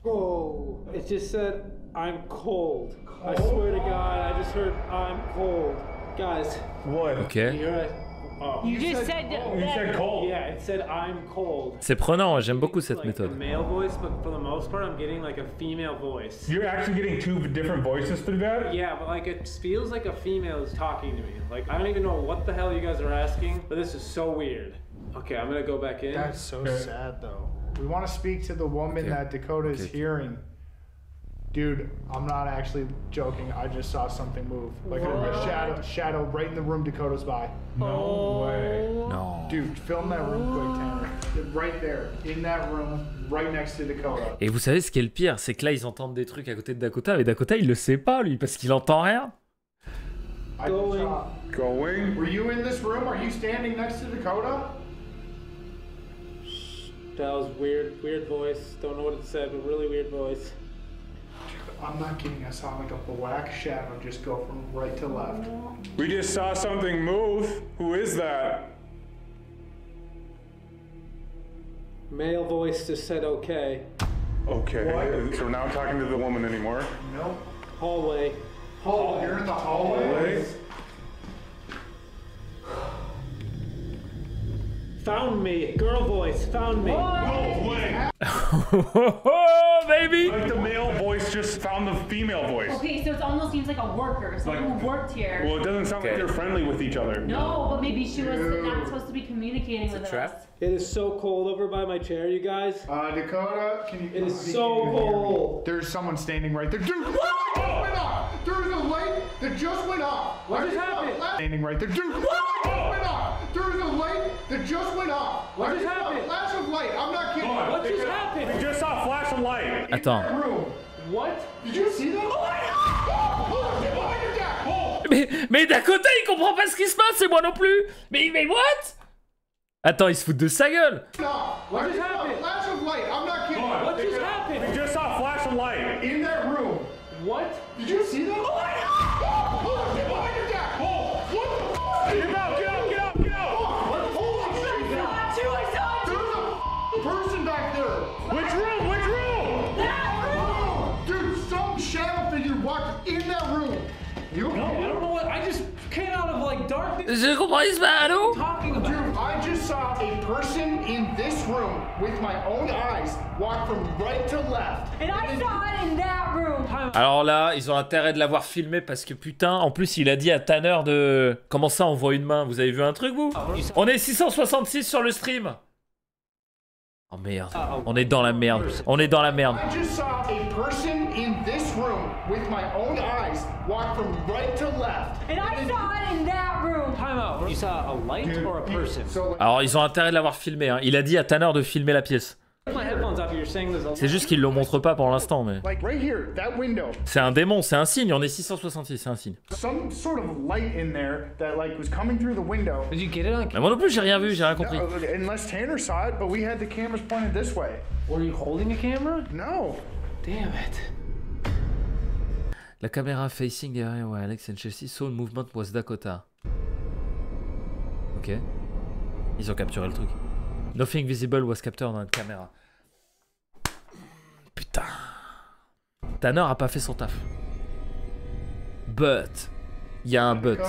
Oh, it just said I'm cold. I swear to God, I just heard I'm cold. Guys, What? Ok. you hear it? Oh. You just said You said cold. Yeah, it said I'm cold. C'est prenant, j'aime beaucoup cette Like méthode. a male voice, but for the most part, I'm getting like a female voice. You're actually getting two different voices through that? Yeah, but like it feels like a female is talking to me. Like I don't even know what the hell you guys are asking, but this is so weird. Okay, I'm gonna go back in. That's so sad though. We want to speak to the woman Okay. that Dakota is Okay. hearing. Dude, I'm not actually joking. I just saw something move. Like a shadow right in the room Dakota's by. No way. Non. Dude, film that room quick, Tanner. Right there, in that room, right next to Dakota. Et vous savez ce qui est le pire, c'est que là ils entendent des trucs à côté de Dakota, mais Dakota il le sait pas lui parce qu'il entend rien. I Going. saw- Going? Were you in this room? Are you standing next to Dakota? That was weird, weird voice. Don't know what it said, but really weird voice. I'm not kidding. I saw like a black shadow just go from right to left. We just saw something move. Who is that? Male voice just said okay. Okay. So we're not talking to the woman anymore. Nope. Hallway. Oh, you're in the hallway? Found me. Girl voice. Found me. No way. Oh, baby. Like the male voice just found the female voice. Okay, so it almost seems like a worker, someone who worked here. Well, it doesn't sound like they're friendly with each other. No, but maybe she was not supposed to be communicating with us. It is so cold over by my chair, you guys. Dakota, can you? It is so cold. There's someone standing right there. Dude, what went off? There's a light that just went off. What just happened? Standing right there. Dude, what went off? There's a light that just went off. What just happened? Flash of light. I'm not kidding. What just happened? We just saw a flash of light. Attends. What? Did you see that? Oh, get behind your dad. Mais Dakota, il comprend pas ce qui se passe, et moi non plus. Mais what? Attends, il se fout de sa gueule. What just happened? Flash of light. I'm not kidding. What just happened? We just saw a flash of light. In that room. What? Did you see that? Oh, get behind your dad. What the? Get out, get out, get out, get out. Holy shit. There's a person back there. Which room? Which room? Dude, some shadow figure walked in that room. You No, I don't know what. I just came out of like darkness. Je comprends pas, allô? Talking about. Dude, I just saw a person in this room with my own eyes walk from right to left. And I saw it in that room. Alors là, ils ont intérêt de l'avoir filmé parce que putain, en plus il a dit à Tanner de... Comment ça on voit une main? Vous avez vu un truc vous? On est 666 sur le stream. Oh merde, on est dans la merde, on est dans la merde. I just saw a person in this room with my own eyes walk from right to left. And I saw it in that room. Time out. You saw a light or a person? Alors ils ont intérêt de l'avoir filmé, hein. Il a dit à Tanner de filmer la pièce. My headphones off. You're saying there's a C'est juste qu'ils le montrent pas pour l'instant, mais... Like right here, that window. C'est un démon, c'est un signe, on est 666, c'est un signe. Some sort of light in there that like was coming through the window. Did you get it on? Mais moi non plus j'ai rien vu, j'ai rien compris. Unless Tanner saw it, but we had the cameras pointed this way. Were you holding a camera? No. Damn it. La caméra facing the area where Alex and Chelsea saw the movement was Dakota. Ok. Ils ont capturé le truc. Nothing visible was captured dans la caméra. Putain. Tanner a pas fait son taf. But. Il y a un but.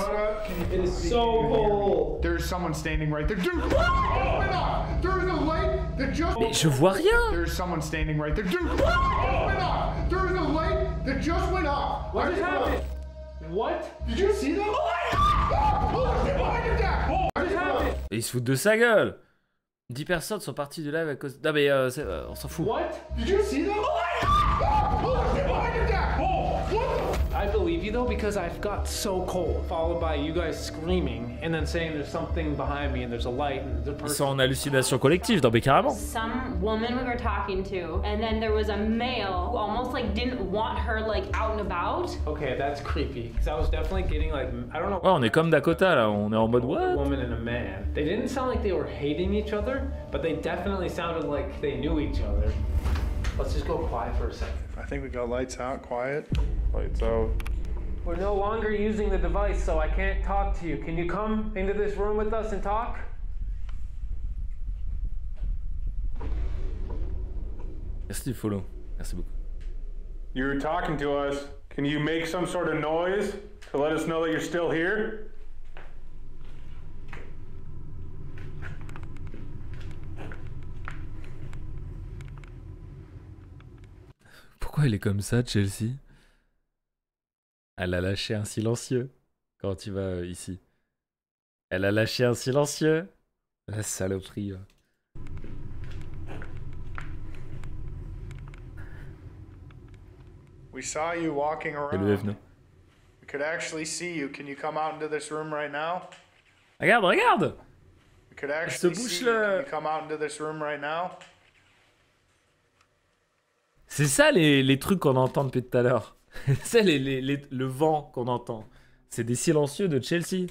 It is so cold. There's someone standing right there. Dude, open up! There's a light that just... Mais je vois rien. There's someone standing right there. Dude, open up! There's a light that just went off. What just happened? What? Did you see that? Oh, get behind your dad! What just happened? Et ils se foutent de sa gueule. 10 personnes sont parties du live à cause... Non mais on s'en fout. What? Did you see that? Oh, get behind your dad! What the... I believe you though because I've got so cold. Followed by you guys screaming and then saying there's something behind me and there's a light and there's a Ils sont person. en hallucination collective, non mais carrément. Some woman we were talking to, and then there was a male who almost like didn't want her like out and about. Okay, that's creepy. Because I was definitely getting like I don't know. Ouais, on est comme Dakota là, on est en mode A what? woman and a man. They didn't sound like they were hating each other, but they definitely sounded like they knew each other. Let's just go quiet for a second. I think we got lights out, quiet. Lights out. We're no longer using the device, so I can't talk to you. Can you come into this room with us and talk? Merci du follow. Merci beaucoup. You're talking to us. Can you make some sort of noise to let us know that you're still here? Pourquoi elle est comme ça, Chelsea? Elle a lâché un silencieux quand tu vas ici. Elle a lâché un silencieux. La saloperie. We saw you walking C'est le around. We could actually see you. Can you come out into this room right now? Regarde, regarde! We could actually bouche see you. le- Can you come out into this room right now? C'est ça les trucs qu'on entend depuis tout à l'heure. C'est le vent qu'on entend. C'est des silencieux de Chelsea.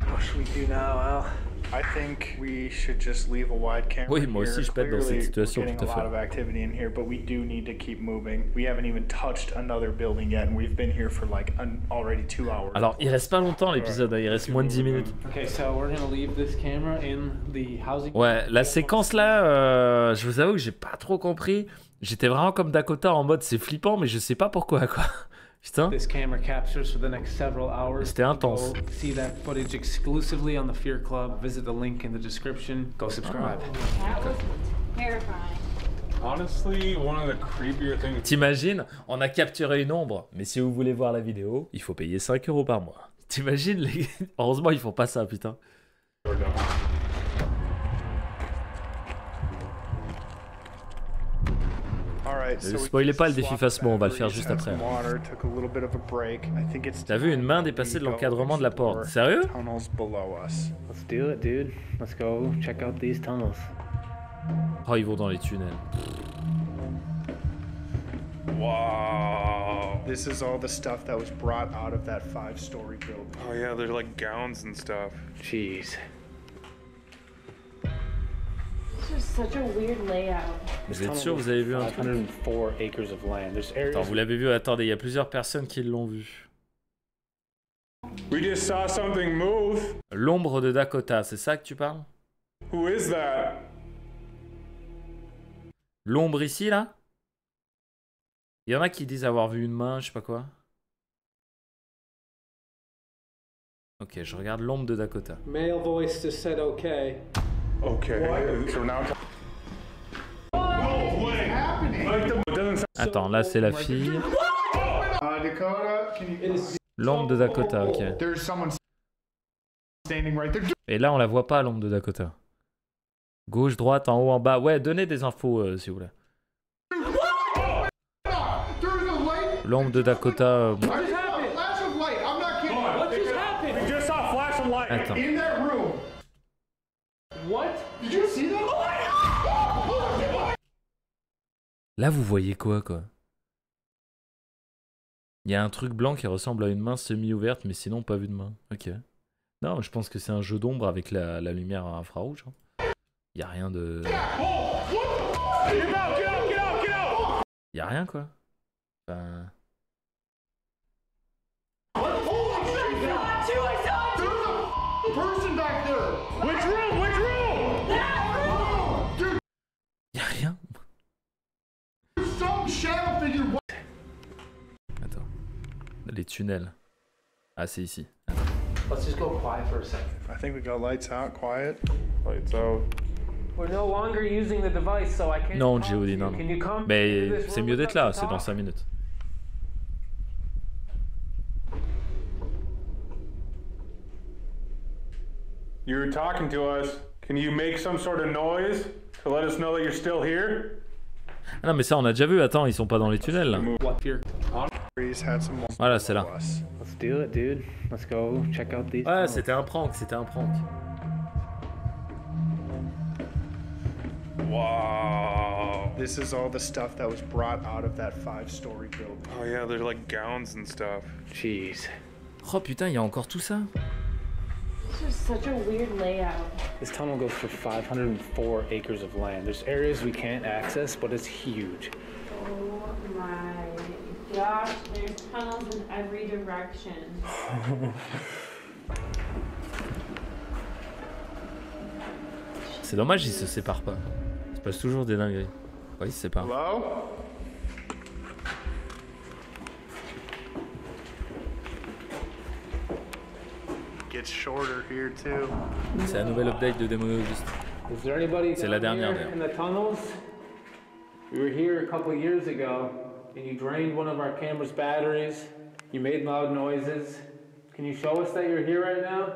What should we do now, Al? I think we should just leave a wide camera. Oui, moi here. aussi, je pète dans cette Clearly, situation, we're getting tout à a fait. lot of activity in here, but we do need to keep moving. We haven't even touched another building yet, and we've been here for like already 2 hours. Alors, il reste pas longtemps l'épisode, hein, il reste moins de 10 minutes. Okay, so we're gonna leave this camera in the housing. Ouais, la séquence là, je vous avoue que j'ai pas trop compris. J'étais vraiment comme Dakota en mode c'est flippant, mais je sais pas pourquoi quoi. Putain. This camera captures for the next several hours. C'était intense. Go see that footage exclusively on the Fear Club. Visit the link in the description. Go subscribe. That was terrifying. Honestly, one of the creepier things. T'imagines, on a capturé une ombre, mais si vous voulez voir la vidéo, il faut payer 5 € par mois. T'imagines les... Heureusement, ils font pas ça, putain. Spoilez pas le défi Phasmo, on va le faire juste après. T'as vu une main dépasser de l'encadrement de la porte. Sérieux? Let's do it, dude. Let's go check out these tunnels. Oh, ils vont dans les tunnels. Wow. This is all the stuff that was brought out of that 5-story building. Oh yeah, there's like gowns and stuff. Jeez. This is such a weird layout. Vous êtes sûr, vous avez vu un truc? 504 acres of land. There's areas. Attends, vous l'avez vu? Attendez, il y a plusieurs personnes qui l'ont vu. We just saw something move. L'ombre de Dakota, c'est ça que tu parles? Who is that? L'ombre ici, là? Il y en a qui disent avoir vu une main, je sais pas quoi. Ok, je regarde l'ombre de Dakota. Male voice just said okay. Okay. So now. Attends, là c'est la fille. Dakota, can you... L'ombre de Dakota, ok. There's someone standing right there. Et là on la voit pas, l'ombre de Dakota. Gauche, droite, en haut, en bas. Ouais, donnez des infos si vous voulez. L'ombre de Dakota. Attends. Là vous voyez quoi, Il y a un truc blanc qui ressemble à une main semi-ouverte, mais sinon pas vu de main. Ok. Non, je pense que c'est un jeu d'ombre avec la lumière infrarouge. Il y a rien de... Il y a rien, quoi. Enfin... Il y a rien. Attends. Les tunnels. Ah, c'est ici. Attends. Let's just go quiet for a second. I think we got lights out, quiet. Lights out. We're no longer using the device, so I can't. Non, G.O.D, non. Can you come Mais into this c'est room mieux with d'être us là, to c'est dans talk? 5 minutes. You're talking to us. Can you make some sort of noise to let us know that you're still here? Ah non, mais ça on a déjà vu. Attends, ils sont pas dans les tunnels là. What fear? Voilà, c'est là. Let's do it, dude. Let's go check out these. Ouais, c'était un prank, c'était un prank. Wow. This is all the stuff that was brought out of that 5-story building. Oh yeah, there's like gowns and stuff. Jeez. Oh putain, il y a encore tout ça. This is such a weird layout. This tunnel goes for 504 acres of land. There's areas we can't access, but it's huge. Oh my gosh, there's tunnels in every direction. C'est dommage, ils se séparent pas. Il se passe toujours des dingueries. Ouais, ils se séparent. Hello? Gets shorter here too. C'est la nouvelle update de Démonologiste. Is there anybody C'est la down dernière, here d'ailleurs. in the tunnels? We were here a couple of years ago, and you drained one of our camera's batteries. You made loud noises. Can you show us that you're here right now?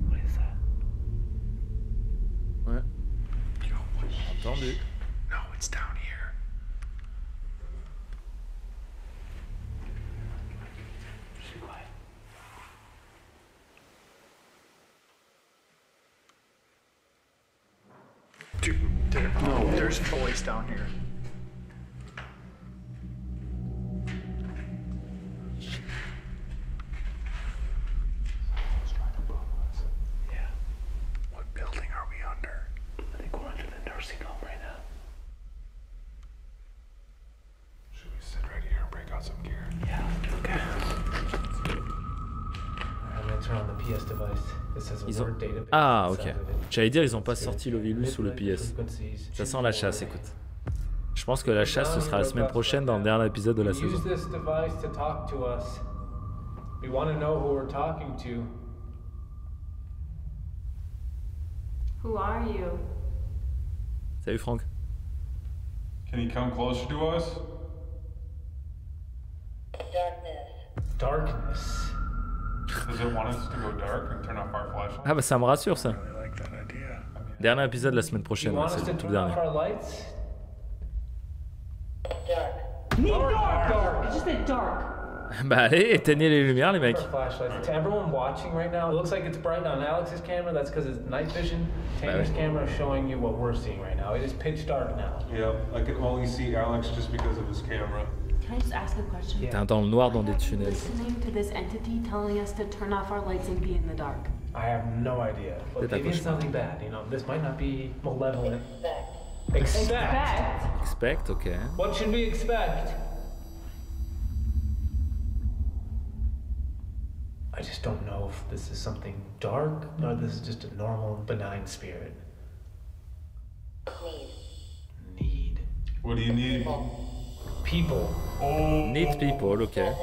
What is that? Ouais. Entendu. No, it's down here. Just be quiet. Dude, there's a voice down here. Yeah, What building are we under? I think we're under the nursing home right now. Should we sit right here and break out some gear? Yeah, okay. I'm turn on the PS device. It says a Ils ont... word database Ah, ok. inside of it. J'allais dire, ils ont pas sorti l'Ovilus sous le PS. Ça sent la chasse, écoute. Je pense que la chasse, ce sera la semaine prochaine dans le dernier épisode de la saison. Use this device to talk to us. We want to know who we're talking to. Who are you? Salut Franck. Can you come closer to us? Darkness. Does it want us to go dark and turn off our flashlight? Ah bah ça me rassure ça. Dernier épisode la semaine You prochaine, want ouais, us c'est to tout le turn dernier. off our lights? Dark! I just said dark. Bah allez, éteignez les lumières les mecs. Our flashlights. To everyone watching right now, it looks like it's bright on Alex's camera. That's because it's night vision. Tanner's camera is showing you what we're seeing right now. It is pitch dark now. Yep, I can only see Alex just because of his camera. Can I just ask a question? T'es dans le noir dans des tunnels. Listening to this entity telling us to turn off our lights and be in the dark. I have no idea. But maybe it's something bad. You know, this might not be malevolent. Expect. Expect, ok. What should we expect? I just don't know if this is something dark or this is just a normal, benign spirit. Need. What do you need? People. Need people, ok.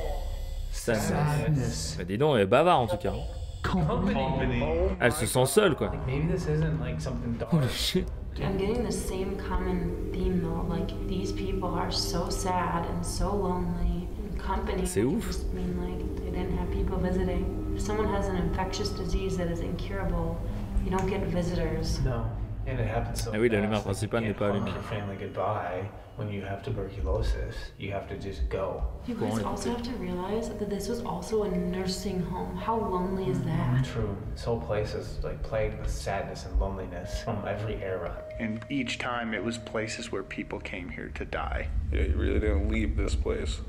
Sadness. Bah dis donc, elle est bavard en tout cas. Company. Elle se sent seule quoi. Like maybe this isn't like something dark. Holy shit. I'm getting the same common theme though. Like these people are so sad and so lonely. And company C'est ouf. just mean like they didn't have people visiting. If someone has an infectious disease that is incurable, you don't get visitors. No. And it happens so Ah oui, la lumière fast, like, principale you n'est pas can't allumée. hug your family goodbye when you have tuberculosis. You have to just go. You guys also have to realize that this was also a nursing home. How lonely is that? True. This whole place is like plagued with sadness and loneliness from every era. And each time it was places where people came here to die. Yeah, you really didn't leave this place.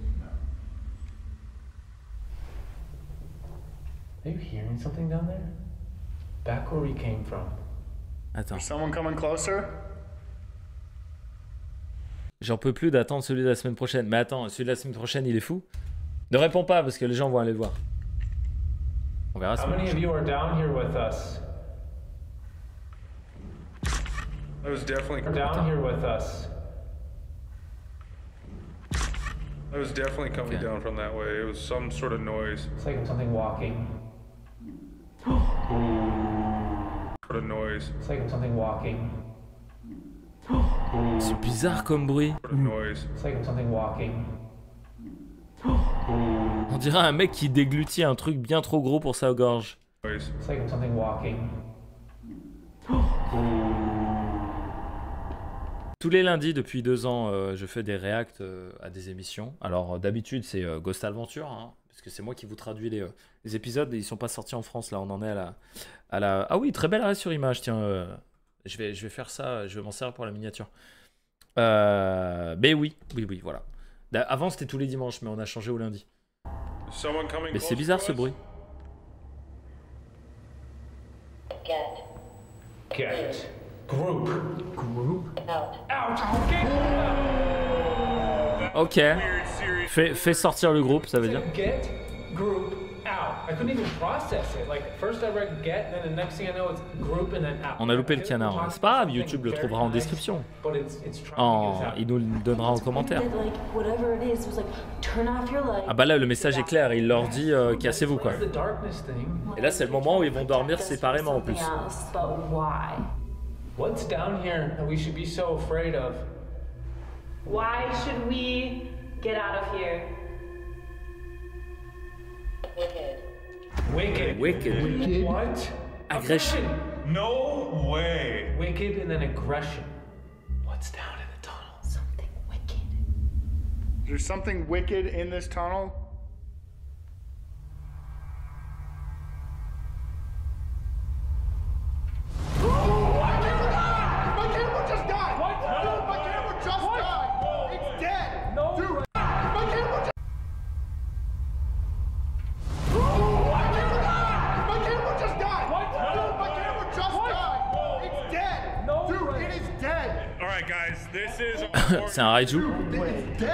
Are you hearing something down there? Back where we came from. Attends, Someone coming closer? j'en peux plus d'attendre celui de la semaine prochaine. Mais attends, celui de la semaine prochaine il est fou. Ne réponds pas parce que les gens vont aller le voir. On verra la How semaine many of prochaine. you are down here with us? That was definitely Down here with us. I was definitely coming Okay. down from that way. It was some sort of noise. It's like something walking. Sort of noise. It's like something walking. C'est bizarre comme bruit. Sort of noise. It's like something walking. On dirait un mec qui déglutit un truc bien trop gros pour sa gorge. Noise. It's like something walking. Tous les lundis depuis 2 ans, je fais des reacts à des émissions. Alors d'habitude c'est Ghost Adventure, hein, parce que c'est moi qui vous traduis les épisodes. Ils sont pas sortis en France là, on en est à la... Ah oui, très belle arrêt sur image, tiens. Je vais faire ça, je vais m'en servir pour la miniature. Mais oui, voilà. Avant c'était tous les dimanches, mais on a changé au lundi. Someone coming Mais c'est close bizarre to ce us? bruit. Get. Group. Ok. Fais sortir le groupe, ça veut dire. Get. Group. Out. I couldn't even process it. Like first I read get, then the next thing I know it's group and then out. On a loupé le canard. C'est pas grave, YouTube le trouvera en description. But it's trying to get us out. Il nous le donnera en commentaire. That, like, whatever it is was like, turn off your light. Ah bah là le message est clair, il leur dit cassez-vous quoi. The darkness thing. Et là c'est le moment où ils vont dormir séparément en plus. Something else, but why? What's down here that we should be so afraid of? Why should we get out of here? Wicked. Wicked. What? Aggression. No way. Wicked and then aggression. What's down in the tunnel? Something wicked. Is there something wicked in this tunnel? C'est un raiju. Wait, dude.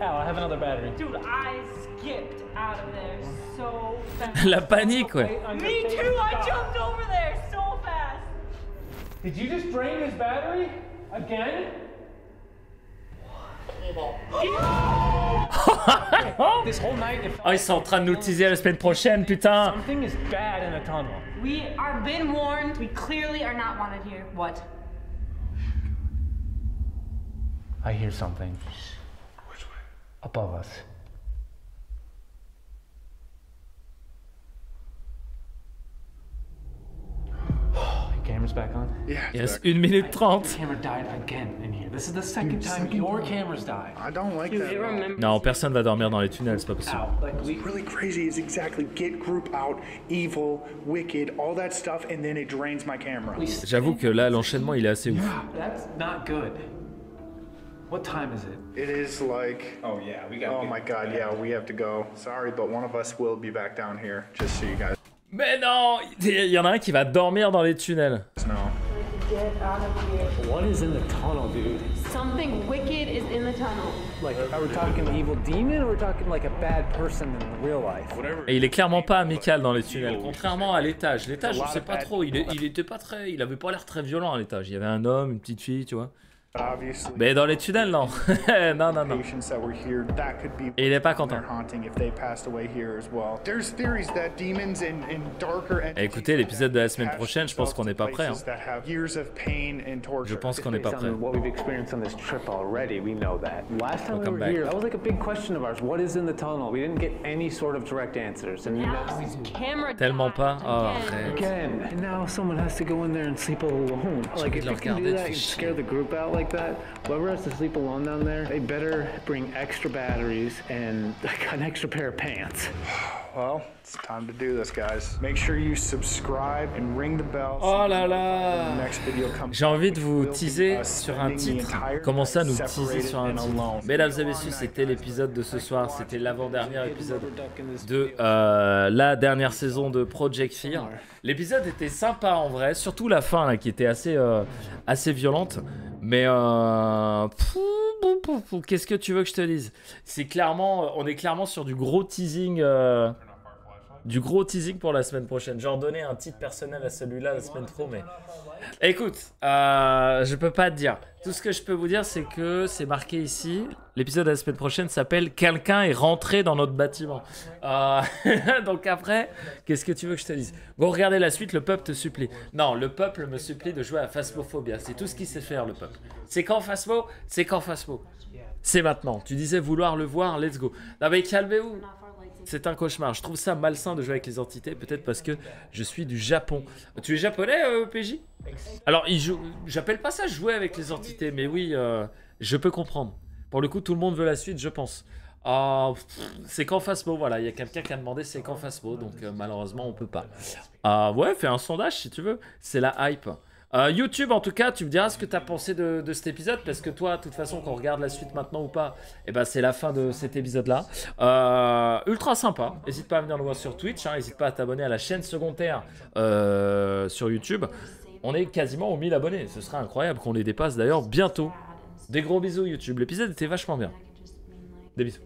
Al, I have another battery. Dude, I skipped out. out of there so fast. La panique, ouais. Me too, I jumped over there so fast. Did you just drain his battery? Again? This whole night it felt Oh, ils sont en train de nous le teaser la semaine prochaine, putain. something is bad in the tunnel. We are been warned. We clearly are not wanted here. What? I hear something. Which way? Above us. Camera's back on? Yeah. Il reste 1 minute 30. Camera died again in here. This is the second time your camera's died. I don't like that. at all. Non, personne va dormir dans les tunnels, c'est pas possible. What's really crazy is exactly get group out, evil, wicked, all that stuff, and then it drains my camera. J'avoue que là, l'enchaînement, il est assez ouf. That's not good. What time is it? It is like, Oh yeah, we got. oh my god, yeah, we have to go. Sorry, but one of us will be back down here, just so you guys Mais non, il y en a un qui va dormir dans les tunnels. know. Get out of here. What is in the tunnel, dude? Something wicked is in the tunnel. Like, are we talking evil demon or are we talking like a bad person in real life? Et il est clairement pas amical dans les tunnels, contrairement à l'étage. L'étage, je sais pas trop, il était pas très, il avait pas l'air très violent à l'étage. Il y avait un homme, une petite fille, tu vois. But obviously, Mais dans les tunnels, non. Non, non, non. patients that were here, that could be Et il est pas content. their haunting if they passed away here as well. There's theories that demons and darker entities Écoutez, l'épisode de la semaine prochaine, je pense qu'on n'est pas prêt, hein. that have years of pain and torture. Je pense qu'on n'est pas Based prêt. on what we've experienced on this trip already, we know that. Last time we Welcome were back. here, that was like a big question of ours. What is in the tunnel? We didn't get any sort of direct answers. And now Alex's camera Tellement died pas. Oh, again. arrête. again, and now someone has to go in there and sleep all alone. Like, if le you can regarder, do tu that fais and chier. scare the group out like that, whoever has to sleep alone down there, they better bring extra batteries and like an extra pair of pants. Well, it's time to do this, guys. Make sure you subscribe and ring the bell. Oh là là. Next video comes. J'ai envie de vous We'll be, teaser uh, sur un spending the titre. entire Comment ça, nous night teaser separated sur un and titre? alone. Mesdames et messieurs, c'était l'épisode de ce soir. C'était l'avant-dernier épisode de la dernière saison de Project Fear. L'épisode était sympa en vrai, surtout la fin là, qui était assez violente. Mais qu'est-ce que tu veux que je te dise? C'est clairement, on est clairement sur du gros teasing. Du gros teasing pour la semaine prochaine. J'en donnais un titre personnel à celui-là la semaine pro, mais... Écoute, je peux pas te dire. Tout ce que je peux vous dire, c'est que c'est marqué ici. L'épisode de la semaine prochaine s'appelle « Quelqu'un est rentré dans notre bâtiment ». Donc après, qu'est-ce que tu veux que je te dise? Bon, regardez la suite, le peuple te supplie. Non, le peuple me supplie de jouer à Phasmophobia. C'est tout ce qu'il sait faire, le peuple. C'est quand Phasmo? C'est quand Phasmo? C'est maintenant. Tu disais vouloir le voir, let's go. Non mais calmez-vous. C'est un cauchemar. Je trouve ça malsain de jouer avec les entités, peut-être parce que je suis du Japon. Tu es japonais, PJ? Alors, j'appelle pas ça jouer avec les entités, mais oui, je peux comprendre. Pour le coup, tout le monde veut la suite, je pense. C'est qu'en Phasmo, voilà. Il y a quelqu'un qui a demandé c'est qu'en Phasmo, donc malheureusement, on peut pas. Ouais, fais un sondage si tu veux. C'est la hype. YouTube, en tout cas, tu me diras ce que tu as pensé de cet épisode, parce que toi, de toute façon, qu'on regarde la suite maintenant ou pas, eh ben, c'est la fin de cet épisode-là. Ultra sympa. N'hésite pas à venir nous voir sur Twitch, n'hésite pas à t'abonner à la chaîne secondaire sur YouTube. On est quasiment aux 1000 abonnés. Ce serait incroyable qu'on les dépasse d'ailleurs bientôt. Des gros bisous YouTube. L'épisode était vachement bien. Des bisous.